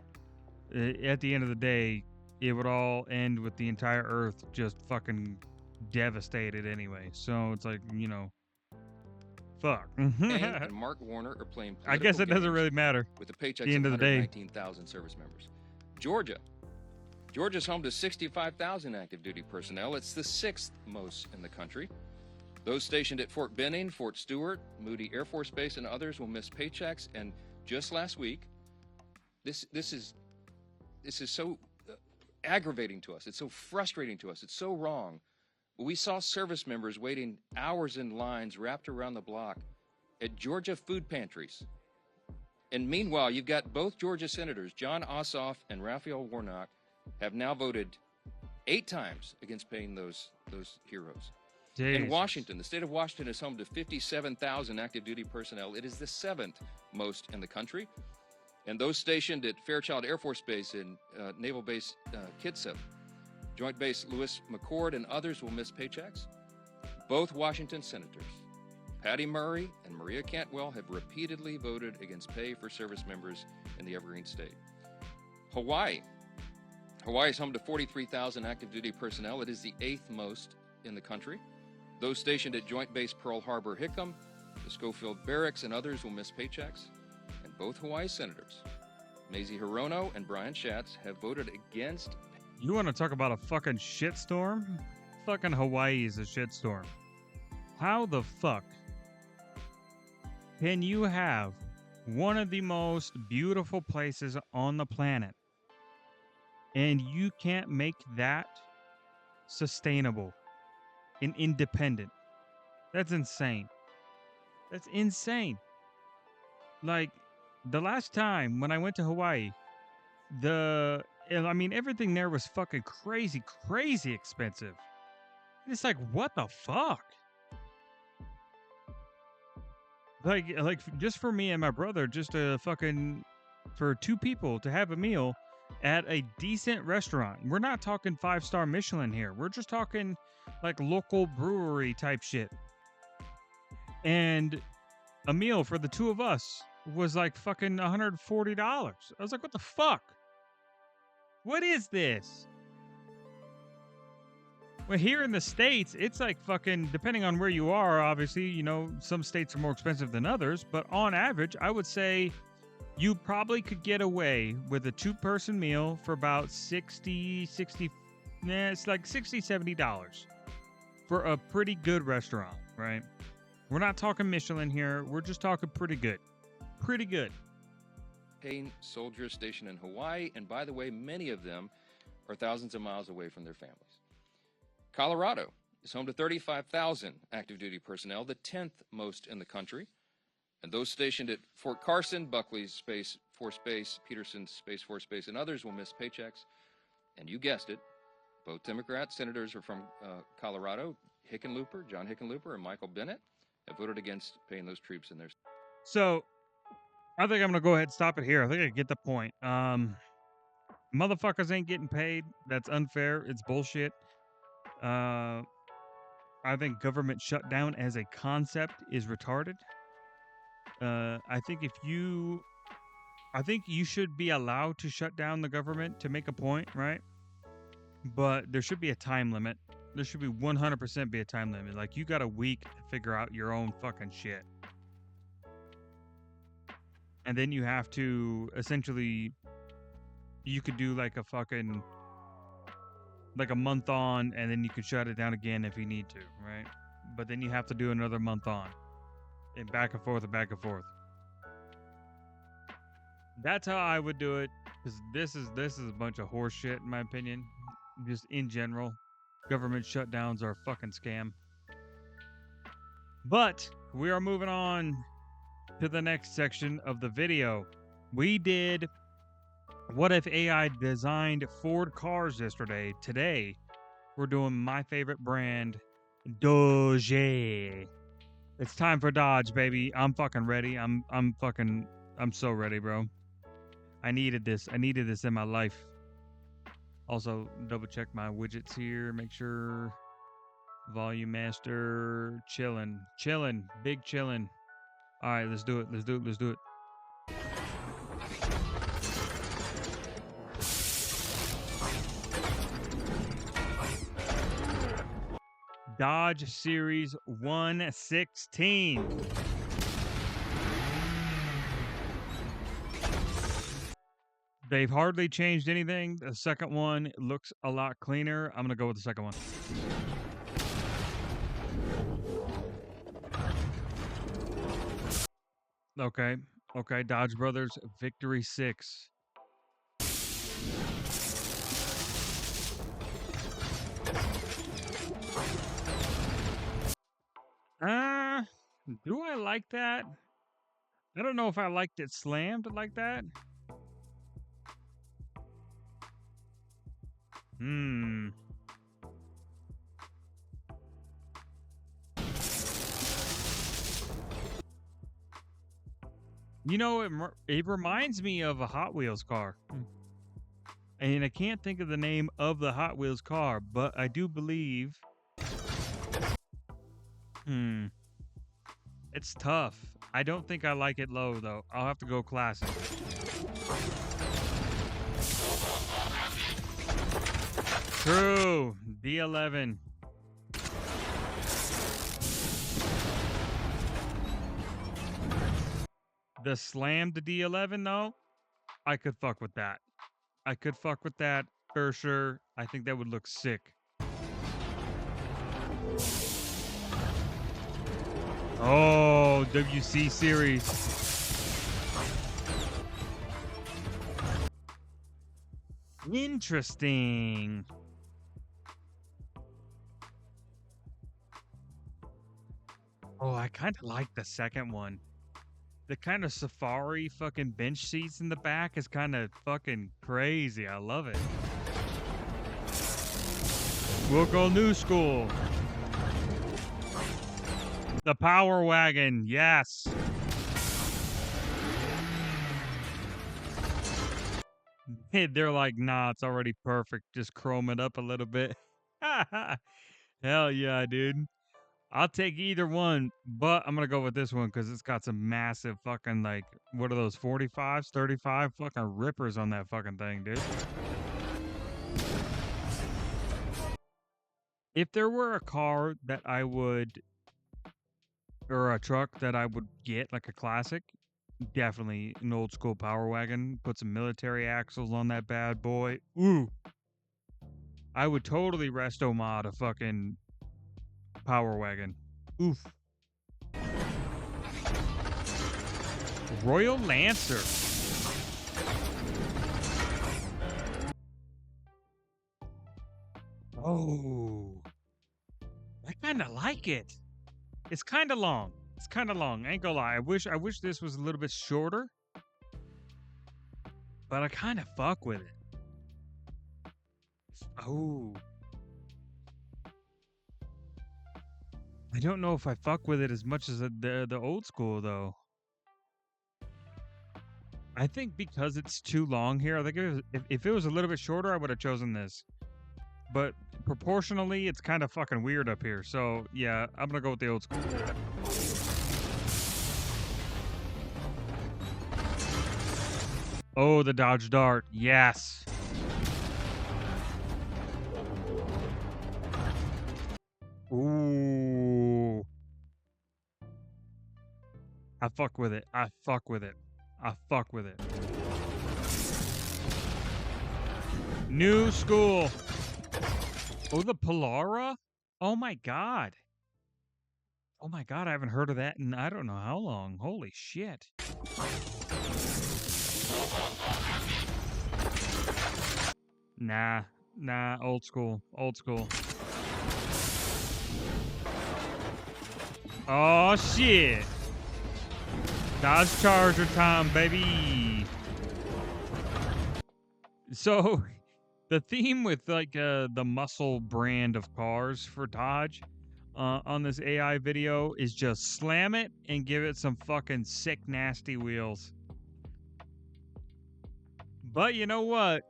at the end of the day, it would all end with the entire earth just fucking devastated anyway. So it's like, you know, fuck. and Mark Warner are playing I guess it doesn't games really matter. with the paychecks At the end of the day. 119,000 service members. Georgia's home to 65,000 active duty personnel. It's the 6th most in the country. Those stationed at Fort Benning, Fort Stewart, Moody Air Force Base, and others will miss paychecks. And just last week, this is so aggravating to us. It's so frustrating to us. It's so wrong. We saw service members waiting hours in lines wrapped around the block at Georgia food pantries. And meanwhile, you've got both Georgia senators, Jon Ossoff and Raphael Warnock, have now voted 8 times against paying those heroes. In Jesus. Washington, the state of Washington is home to 57,000 active duty personnel. It is the 7th most in the country. And those stationed at Fairchild Air Force Base and Naval Base Kitsap, Joint Base Lewis McChord, and others will miss paychecks. Both Washington senators, Patty Murray and Maria Cantwell, have repeatedly voted against pay for service members in the Evergreen State. Hawaii is home to 43,000 active duty personnel. It is the 8th most in the country. Those stationed at Joint Base Pearl Harbor Hickam, the Schofield Barracks, and others will miss paychecks. And both Hawaii senators, Mazie Hirono and Brian Schatz, have voted against. You want to talk about a fucking shitstorm? Fucking Hawaii is a shitstorm. How the fuck can you have one of the most beautiful places on the planet and you can't make that sustainable and independent? That's insane. That's insane. Like, the last time when I went to Hawaii, everything there was fucking crazy expensive. It's like, what the fuck? Like just for me and my brother, just for 2 people to have a meal, at a decent restaurant. We're not talking 5-star Michelin here. We're just talking like local brewery type shit. And a meal for the two of us was like fucking $140. I was like, what the fuck? What is this? Well, here in the States, it's like fucking, depending on where you are, obviously, you know, some states are more expensive than others, but on average, I would say you probably could get away with a 2-person meal for about it's like $60, $70 for a pretty good restaurant, right? We're not talking Michelin here. We're just talking pretty good. Pretty good. Pain soldiers stationed in Hawaii, and by the way, many of them are thousands of miles away from their families. Colorado is home to 35,000 active duty personnel, the 10th most in the country. And those stationed at Fort Carson, Buckley's Space Force Base, Peterson's Space Force Base, and others will miss paychecks. And you guessed it, both Democrat senators are from Colorado. John Hickenlooper, and Michael Bennet have voted against paying those troops in their... So, I think I'm going to go ahead and stop it here. I think I get the point. Motherfuckers ain't getting paid. That's unfair. It's bullshit. I think government shutdown as a concept is retarded. I think you should be allowed to shut down the government to make a point, right? But there should be a time limit. There should be 100% be a time limit. Like, you got a week to figure out your own fucking shit. And then you have to essentially, you could do like a fucking, like a month on, and then you could shut it down again if you need to, right? But then you have to do another month on, and back and forth and back and forth. That's how I would do it, because this is a bunch of horse shit in my opinion. Just in general, government shutdowns are a fucking scam. But we are moving on to the next section of the video. We did what if AI designed Ford cars yesterday. Today, we're doing my favorite brand, Dodge. It's time for Dodge, baby. I'm fucking ready. I'm so ready, bro. I needed this. I needed this in my life. Also, double check my widgets here. Make sure volume master chilling, big chilling. All right, let's do it. Let's do it. Dodge Series 116. They've hardly changed anything. The second one looks a lot cleaner. I'm going to go with the second one. Okay. Dodge Brothers Victory 6. Do I like that? I don't know if I liked it slammed like that. You know, it reminds me of a Hot Wheels car. And I can't think of the name of the Hot Wheels car, but I do believe... It's tough. I don't think I like it low, though. I'll have to go classic. True. D11. The slammed D11, though, I could fuck with that. I could fuck with that for sure. I think that would look sick. Oh, WC series. Interesting. Oh, I kind of like the second one. The kind of safari fucking bench seats in the back is kind of fucking crazy. I love it. We'll go new school. The Power Wagon, yes. They're like, nah, it's already perfect. Just chrome it up a little bit. Hell yeah, dude. I'll take either one, but I'm gonna go with this one because it's got some massive fucking like, what are those 45s, 35 fucking rippers on that fucking thing, dude. If there were a car that I would, or a truck that I would get, like a classic, definitely an old school power wagon. Put some military axles on that bad boy. Ooh. I would totally resto mod a fucking power wagon. Oof. Royal Lancer. Oh. I kind of like it. It's kind of long. It's kind of long. I ain't gonna lie. I wish this was a little bit shorter. But I kind of fuck with it. Oh. I don't know if I fuck with it as much as the old school though. I think because it's too long here, I think if it was a little bit shorter, I would have chosen this. But proportionally, it's kind of fucking weird up here. So yeah, I'm gonna go with the old school. Oh, the Dodge Dart. Yes. Ooh. I fuck with it. I fuck with it. I fuck with it. New school. Oh, the Polara? Oh my god. Oh my god, I haven't heard of that in I don't know how long. Holy shit. Nah, old school. Old school. Oh shit. Dodge Charger time, baby. So, the theme with like the muscle brand of cars for Dodge on this AI video is just slam it and give it some fucking sick, nasty wheels. But you know what?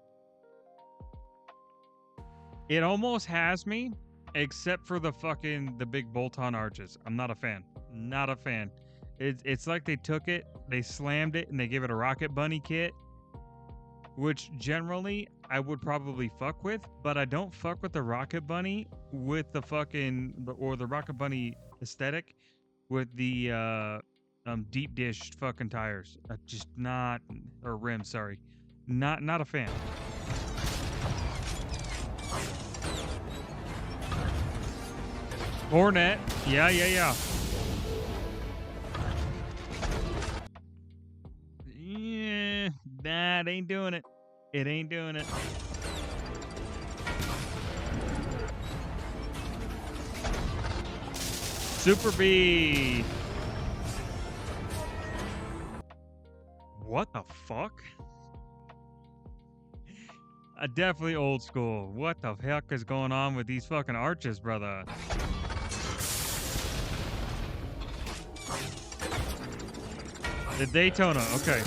It almost has me, except for the big bolt-on arches. I'm not a fan. Not a fan. It's like they took it, they slammed it, and they gave it a Rocket Bunny kit, which generally I would probably fuck with, but I don't fuck with the Rocket Bunny with the Rocket Bunny aesthetic with the deep dish fucking tires. Just not, or rims, sorry. Not a fan. Hornet. Yeah. Yeah, that ain't doing it. It ain't doing it. Super B. What the fuck? Definitely old school. What the heck is going on with these fucking arches, brother? The Daytona, okay.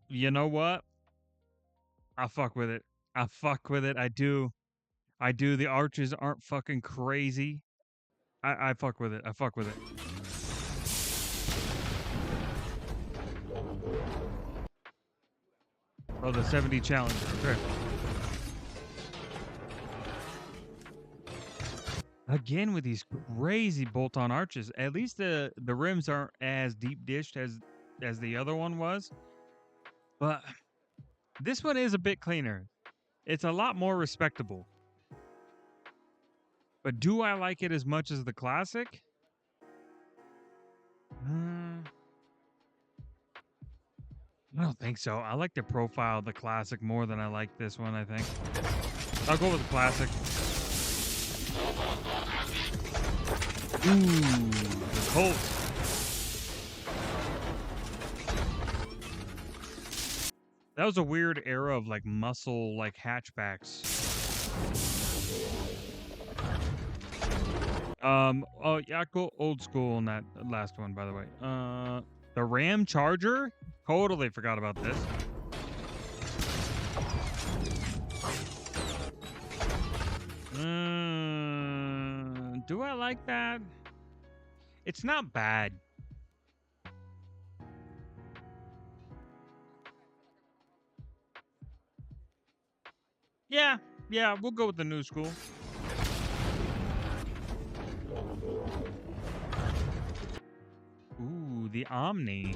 You know what? I fuck with it. I fuck with it. I do. The arches aren't fucking crazy. I fuck with it. I fuck with it. Oh, the 70 Challenger. Okay. Again with these crazy bolt-on arches. At least the rims aren't as deep dished as the other one was. But this one is a bit cleaner. It's a lot more respectable. But do I like it as much as the classic? I don't think so. I like the profile of the classic more than I like this one, I think. I'll go with the classic. Ooh, the Colt. That was a weird era of like muscle, like hatchbacks. Oh yeah, I'll go old school on that last one, by the way. The Ram Charger? Totally forgot about this. Do I like that? It's not bad. Yeah, we'll go with the new school. Ooh, the Omni.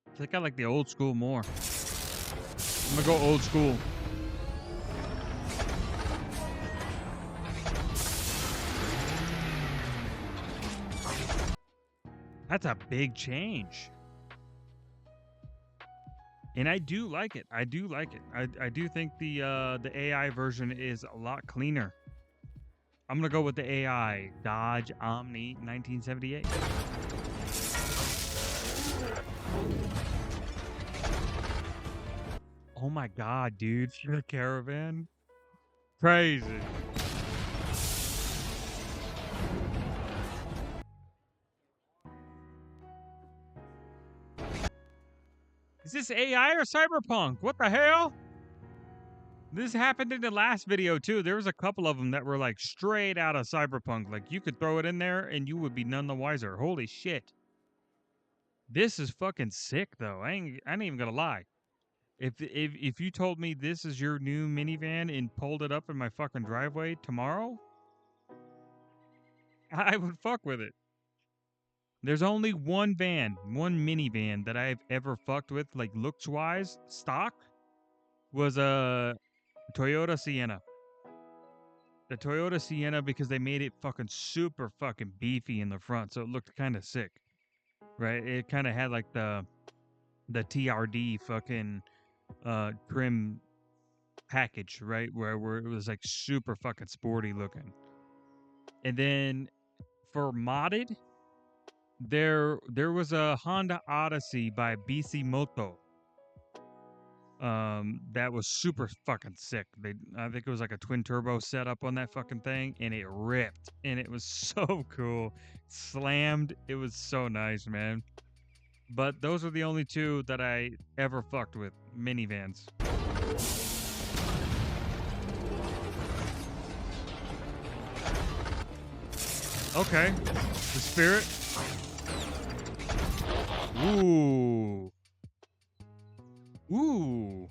I think I like the old school more. I'm gonna go old school. That's a big change. And I do like it. I do like it. I do think the AI version is a lot cleaner. I'm gonna go with the AI Dodge Omni 1978. Oh my god, dude! The Caravan, crazy. Is this AI or Cyberpunk? What the hell? This happened in the last video too. There was a couple of them that were like straight out of Cyberpunk. Like you could throw it in there and you would be none the wiser. Holy shit. This is fucking sick though. I ain't even gonna lie. If you told me this is your new minivan and pulled it up in my fucking driveway tomorrow, I would fuck with it. There's only one minivan that I've ever fucked with, like looks wise, stock, was a Toyota Sienna. The Toyota Sienna, because they made it fucking super fucking beefy in the front, so it looked kind of sick, right? It kind of had like the TRD fucking trim package, right? Where it was like super fucking sporty looking. And then for modded, there was a Honda Odyssey by BC Moto. That was super fucking sick. I think it was like a twin turbo setup on that fucking thing, and it ripped, and it was so cool. Slammed. It was so nice, man. But those are the only two that I ever fucked with minivans. Okay, the Spirit. Ooh. Ooh.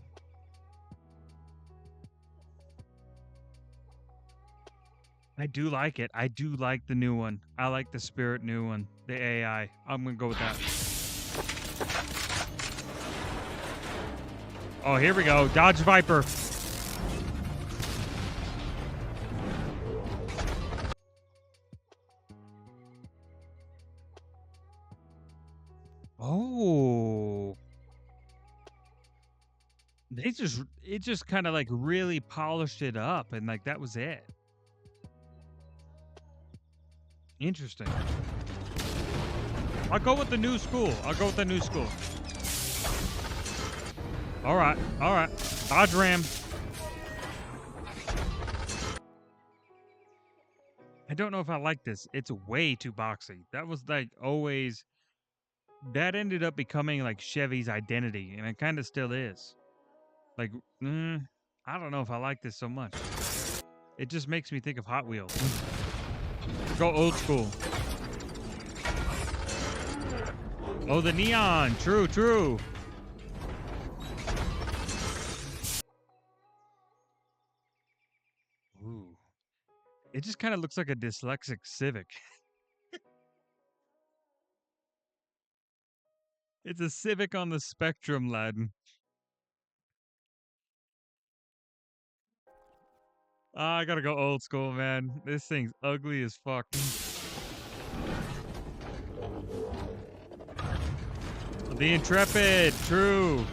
I do like it. I do like the new one. I like the Spirit new one. The AI. I'm gonna go with that. Oh, here we go. Dodge Viper. Oh. It just kind of like really polished it up, and like that was it. Interesting. I'll go with the new school. All right. Dodge Ram. I don't know if I like this. It's way too boxy. That was like always. That ended up becoming like Chevy's identity, and it kind of still is. Like, I don't know if I like this so much. It just makes me think of Hot Wheels. Go old school. Oh, the neon. True. Ooh. It just kind of looks like a dyslexic Civic. It's a Civic on the spectrum, lad. I gotta go old school, man. This thing's ugly as fuck. The Intrepid, true.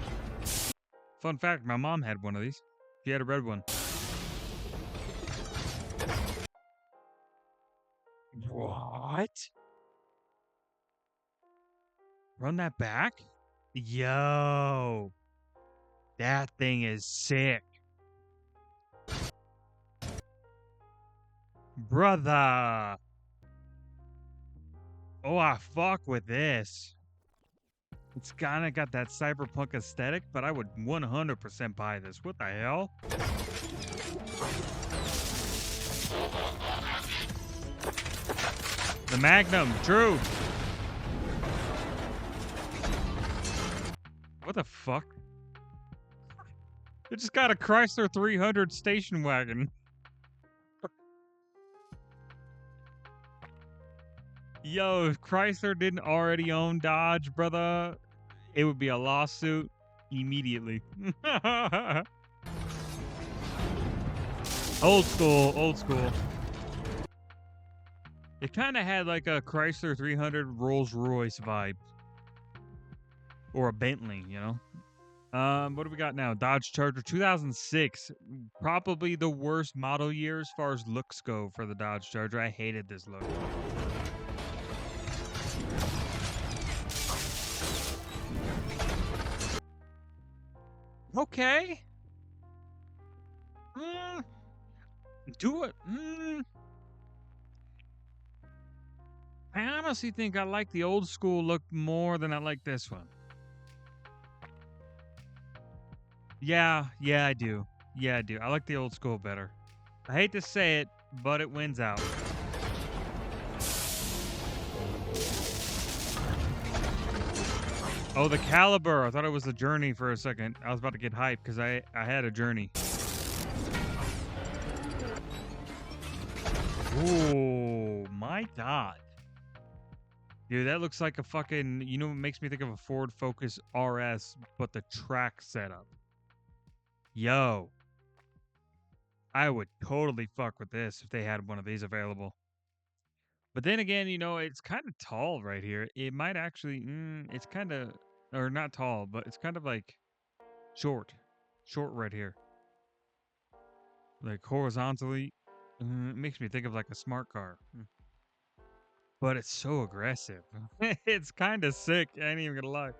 Fun fact, my mom had one of these. She had a red one. What? Run that back? Yo. That thing is sick. Brother. Oh, I fuck with this. It's kind of got that cyberpunk aesthetic, but I would 100% buy this. What the hell? The Magnum, true. What the fuck? It just got a Chrysler 300 station wagon. Yo, if Chrysler didn't already own Dodge, brother, it would be a lawsuit immediately. Old school, old school. It kind of had like a Chrysler 300 Rolls Royce vibe. Or a Bentley, you know? What do we got now? Dodge Charger 2006. Probably the worst model year as far as looks go for the Dodge Charger. I hated this look. Okay. Do it. I honestly think I like the old school look more than I like this one. Yeah, I do. Yeah, I do. I like the old school better. I hate to say it, but it wins out. Oh, the Caliber. I thought it was the Journey for a second. I was about to get hyped because I had a Journey. Oh, my God. Dude, that looks like a fucking... You know what makes me think of a Ford Focus RS, but the track setup. Yo. I would totally fuck with this if they had one of these available. But then again, you know, it's kind of tall right here. It might actually... it's kind of... Or not tall, but it's kind of like short. Short right here. Like horizontally. It makes me think of like a smart car. But it's so aggressive. It's kind of sick. I ain't even gonna lie.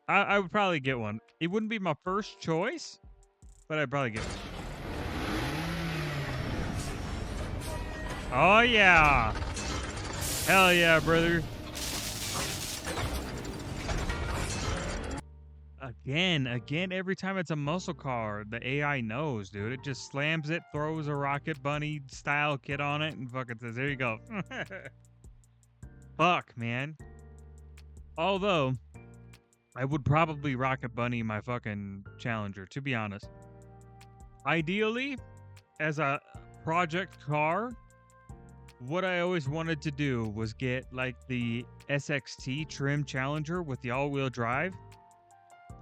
I would probably get one. It wouldn't be my first choice, but I'd probably get one. Oh, yeah. Hell yeah, brother. Again, every time it's a muscle car, the AI knows, dude. It just slams it, throws a Rocket Bunny style kit on it, and fucking says, here you go. Fuck, man. Although, I would probably Rocket Bunny my fucking Challenger, to be honest. Ideally, as a project car, what I always wanted to do was get like the SXT trim Challenger with the all-wheel drive,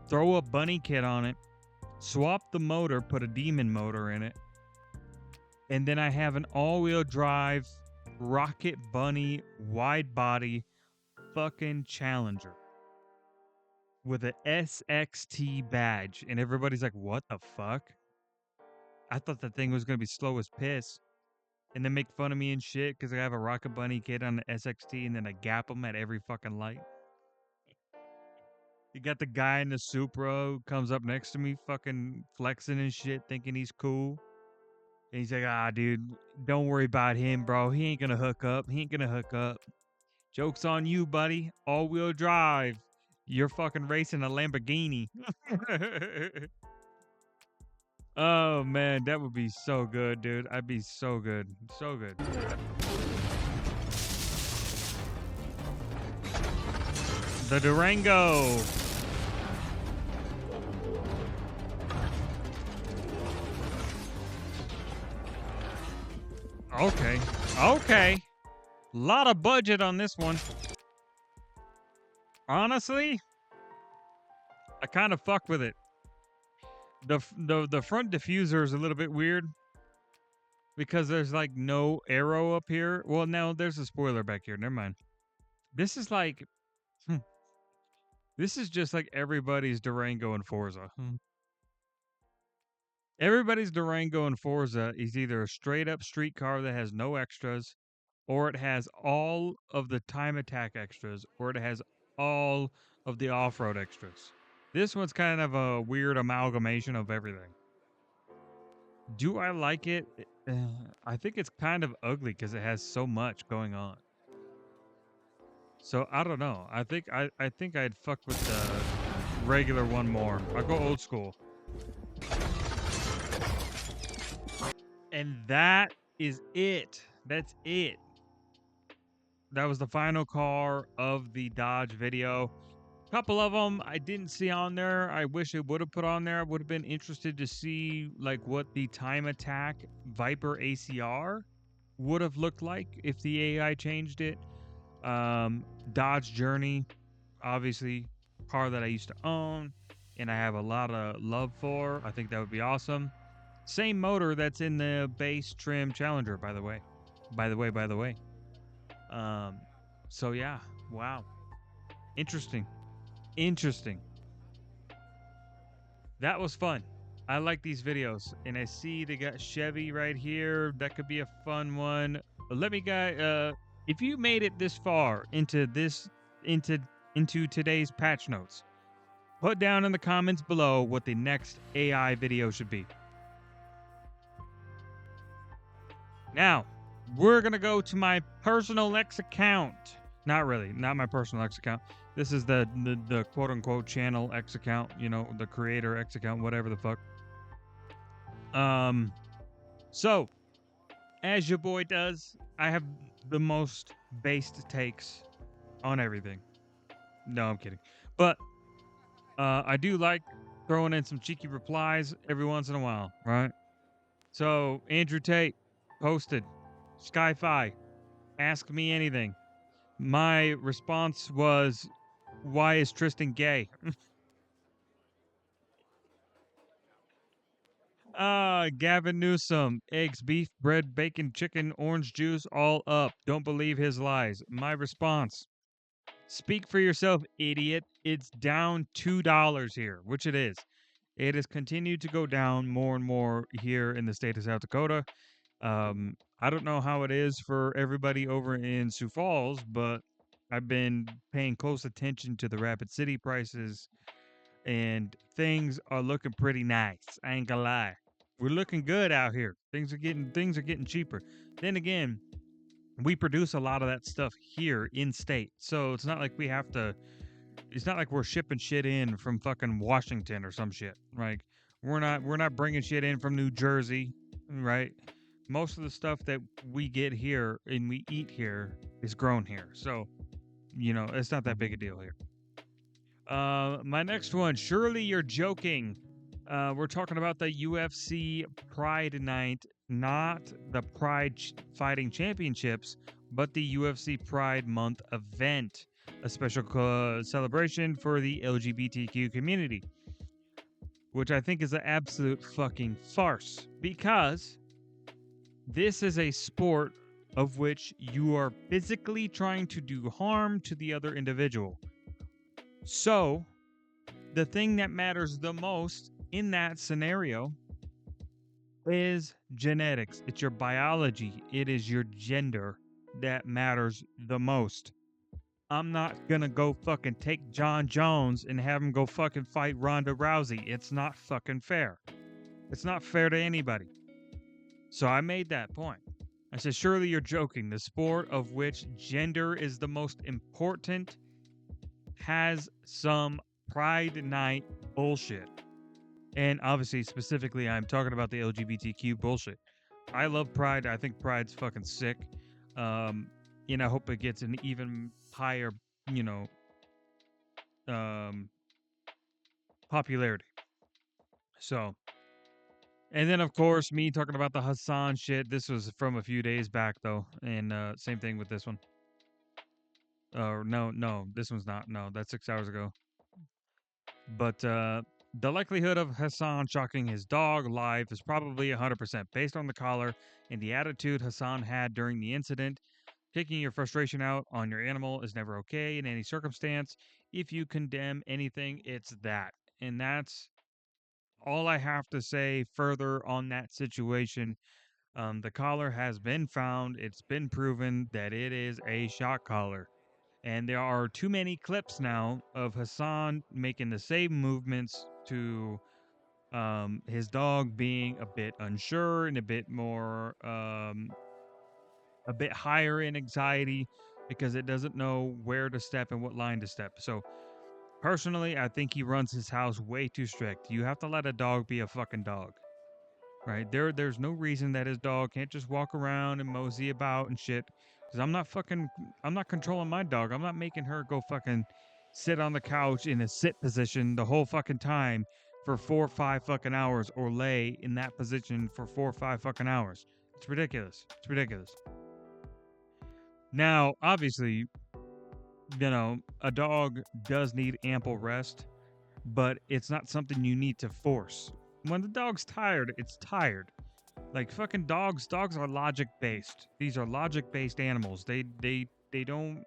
throw a bunny kit on it, swap the motor, put a Demon motor in it, and then I have an all-wheel drive Rocket Bunny wide body fucking Challenger with an SXT badge, and everybody's like, what the fuck? I thought that thing was gonna be slow as piss. And then make fun of me and shit because I have a Rocket Bunny kit on the SXT and then I gap them at every fucking light. You got the guy in the Supra who comes up next to me fucking flexing and shit, thinking he's cool. And he's like, dude, don't worry about him, bro. He ain't gonna hook up. Joke's on you, buddy. All-wheel drive. You're fucking racing a Lamborghini. Oh, man, that would be so good, dude. I'd be so good. So good. The Durango. Okay. Lot of budget on this one. Honestly, I kind of fuck with it. The front diffuser is a little bit weird because there's like no arrow up here. Well, no, there's a spoiler back here. Never mind. This is like, this is just like everybody's Durango and Forza. Everybody's Durango and Forza is either a straight up street car that has no extras, or it has all of the time attack extras, or it has all of the off-road extras. This one's kind of a weird amalgamation of everything. Do I like it? I think it's kind of ugly because it has so much going on. So I don't know. I think I'd fuck with the regular one more. I'll go old school. And that is it. That's it. That was the final car of the Dodge video. Couple of them I didn't see on there. I wish it would have put on there. I would have been interested to see like what the Time Attack Viper ACR would have looked like if the AI changed it. Dodge Journey, obviously, car that I used to own and I have a lot of love for. I think that would be awesome. Same motor that's in the base trim Challenger, by the way. By the way. So yeah, wow. Interesting. That was fun. I like these videos, and I see they got Chevy right here. That could be a fun one. Let me guys, if you made it this far into today's patch notes, put down in the comments below what the next AI video should be. Now, we're gonna go to my personal X account. Not really, not my personal X account. This is the quote unquote channel X account, you know, the creator X account, whatever the fuck. So as your boy does, I have the most based takes on everything. No, I'm kidding. But I do like throwing in some cheeky replies every once in a while, right? So Andrew Tate posted, Sky-Fi, ask me anything. My response was, why is Tristan gay? Gavin Newsom, eggs, beef, bread, bacon, chicken, orange juice, all up. Don't believe his lies. My response, speak for yourself, idiot. It's down $2 here, which it is. It has continued to go down more and more here in the state of South Dakota. I don't know how it is for everybody over in Sioux Falls, but I've been paying close attention to the Rapid City prices, and things are looking pretty nice. I ain't gonna lie. We're looking good out here. Things are getting cheaper. Then again, we produce a lot of that stuff here in state. So it's not like we have to it's not like we're shipping shit in from fucking Washington or some shit. Like we're not bringing shit in from New Jersey, right? Most of the stuff that we get here and we eat here is grown here. So, you know, it's not that big a deal here. My next one, surely you're joking. We're talking about the UFC Pride Night, not the Fighting Championships, but the UFC Pride Month event, a special celebration for the LGBTQ community, which I think is an absolute fucking farce because this is a sport of which you are physically trying to do harm to the other individual. So, the thing that matters the most in that scenario is genetics. It's your biology. It is your gender that matters the most. I'm not gonna go fucking take John Jones and have him go fucking fight Ronda Rousey. It's not fucking fair. It's not fair to anybody. So I made that point. I said, surely you're joking. The sport of which gender is the most important has some Pride Night bullshit. And obviously, specifically, I'm talking about the LGBTQ bullshit. I love Pride. I think Pride's fucking sick. And I hope it gets an even higher, you know, popularity. So, and then of course, me talking about the Hassan shit. This was from a few days back, though. And same thing with this one. No, this one's not. No, that's 6 hours ago. But the likelihood of Hassan shocking his dog live is probably 100% based on the collar and the attitude Hassan had during the incident. Taking your frustration out on your animal is never okay in any circumstance. If you condemn anything, it's that. And that's all I have to say further on that situation. The collar has been found. It's been proven that it is a shock collar. And there are too many clips now of Hassan making the same movements to His dog being a bit unsure and a bit more, a bit higher in anxiety because it doesn't know where to step and what line to step. So personally, I think he runs his house way too strict. You have to let a dog be a fucking dog, right? There's no reason that his dog can't just walk around and mosey about and shit. Because I'm not controlling my dog. I'm not making her go fucking sit on the couch in a sit position the whole fucking time for 4 or 5 fucking hours, or lay in that position for 4 or 5 fucking hours. It's ridiculous. It's ridiculous. Now, obviously, a dog does need ample rest, but it's not something you need to force. When the dog's tired, it's tired. Like fucking dogs are logic based. These are logic based animals. They don't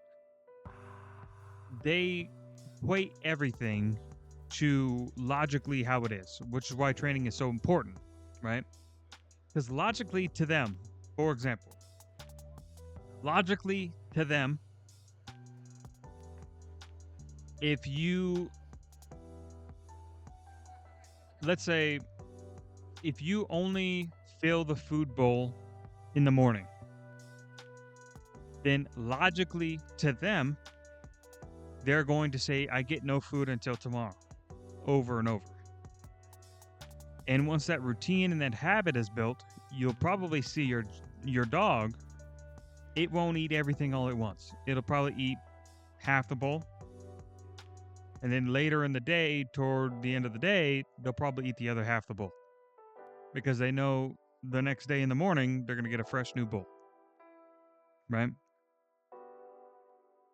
they equate everything to logically how it is, which is why training is so important, right? Because logically to them, for example, logically to them, if you, let's say, if you only fill the food bowl in the morning, then logically to them, they're going to say, I get no food until tomorrow, over and over. And once that routine and that habit is built, you'll probably see your dog, it won't eat everything all at once. It'll probably eat half the bowl. And then later in the day, toward the end of the day, they'll probably eat the other half the bowl. Because they know the next day in the morning, they're going to get a fresh new bowl. Right?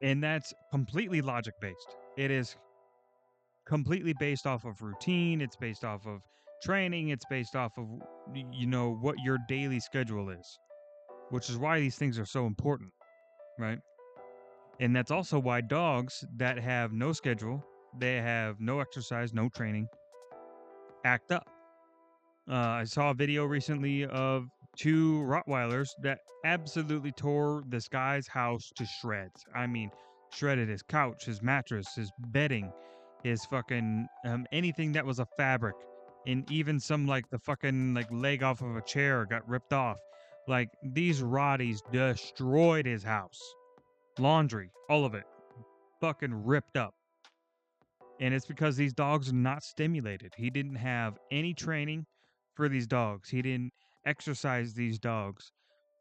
And that's completely logic based. It is completely based off of routine. It's based off of training. It's based off of, what your daily schedule is, which is why these things are so important. Right? And that's also why dogs that have no schedule, they have no exercise, no training, act up. I saw a video recently of 2 Rottweilers that absolutely tore this guy's house to shreds. I mean, shredded his couch, his mattress, his bedding, his fucking anything that was a fabric, and even some like the fucking like leg off of a chair got ripped off. Like these Rotties destroyed his house. Laundry, all of it, fucking ripped up. And it's because these dogs are not stimulated. He didn't have any training for these dogs. He didn't exercise these dogs.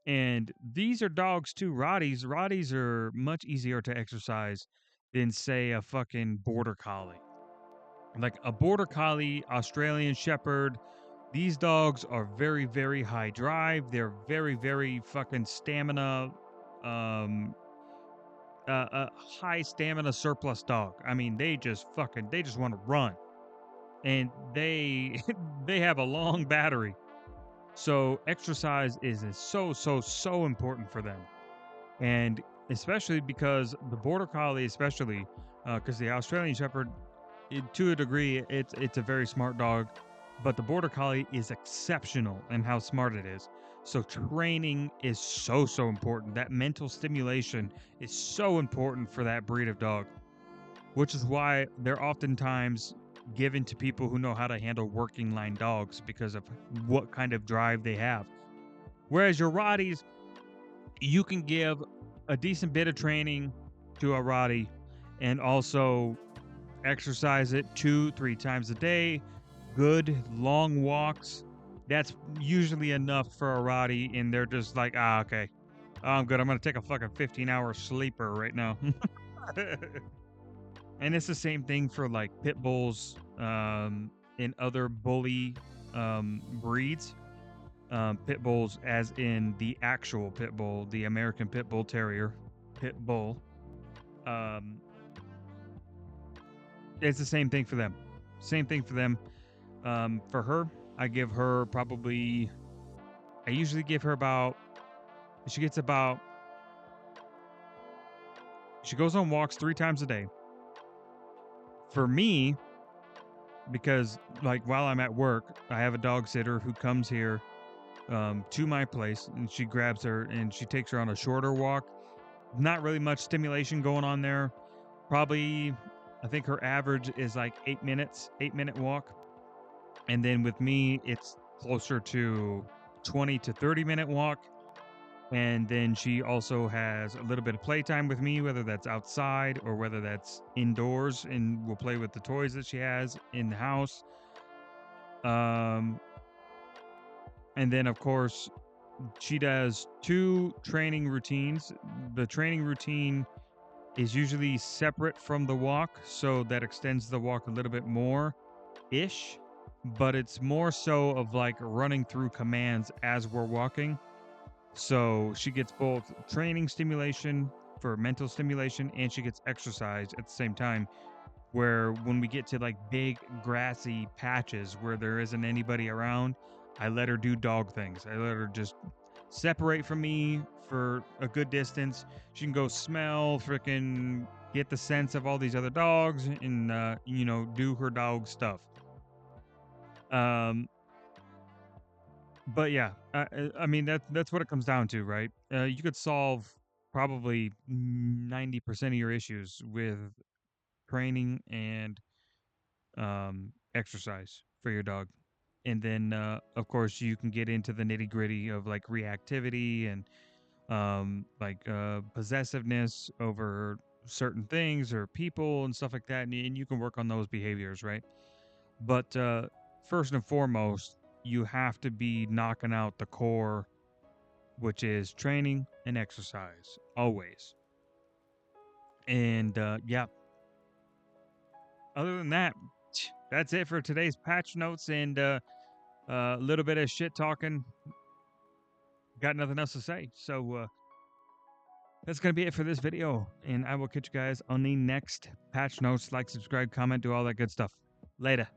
And these are dogs too. Rotties. Rotties are much easier to exercise than, say, a fucking border collie. Like a border collie, Australian shepherd. These dogs are very, very high drive. They're very, very fucking stamina, a high stamina surplus dog. I mean, they just want to run, and they they have a long battery. So exercise is so important for them, and especially because the border collie, especially because the Australian shepherd, to a degree, it's a very smart dog, but the border collie is exceptional in how smart it is. So training is so important. That mental stimulation is so important for that breed of dog, which is why they're oftentimes given to people who know how to handle working line dogs because of what kind of drive they have. Whereas your Rotties, you can give a decent bit of training to a Rottie and also exercise it 2-3 times a day, good long walks. That's usually enough for a Rottie, and they're just like, okay, I'm good. I'm going to take a fucking 15-hour sleeper right now. And it's the same thing for like pit bulls and other bully breeds. Pit bulls, as in the actual pit bull, the American Pit Bull Terrier, pit bull. It's the same thing for them. Same thing for them. For her, I usually give her about, she goes on walks 3 times a day. For me, because like while I'm at work, I have a dog sitter who comes here to my place, and she grabs her and she takes her on a shorter walk. Not really much stimulation going on there. Probably, I think her average is like 8 minutes, 8-minute walk. And then with me, it's closer to 20 to 30-minute walk. And then she also has a little bit of playtime with me, whether that's outside or whether that's indoors, and we'll play with the toys that she has in the house. Um, and then, of course, she does 2 training routines. The training routine is usually separate from the walk, so that extends the walk a little bit more ish, but it's more so of like running through commands as we're walking. So she gets both training stimulation for mental stimulation, and she gets exercise at the same time. Where when we get to like big grassy patches where there isn't anybody around, I let her do dog things. I let her just separate from me for a good distance. She can go smell, freaking get the sense of all these other dogs, and do her dog stuff. Um, but yeah, I mean that's what it comes down to, right? You could solve probably 90% of your issues with training and exercise for your dog. And then, of course, you can get into the nitty gritty of like reactivity and possessiveness over certain things or people and stuff like that. And you can work on those behaviors, right? But first and foremost, you have to be knocking out the core, which is training and exercise, always. And yeah, other than that, that's it for today's patch notes and a little bit of shit talking. Got nothing else to say. So that's going to be it for this video. And I will catch you guys on the next patch notes. Like, subscribe, comment, do all that good stuff. Later.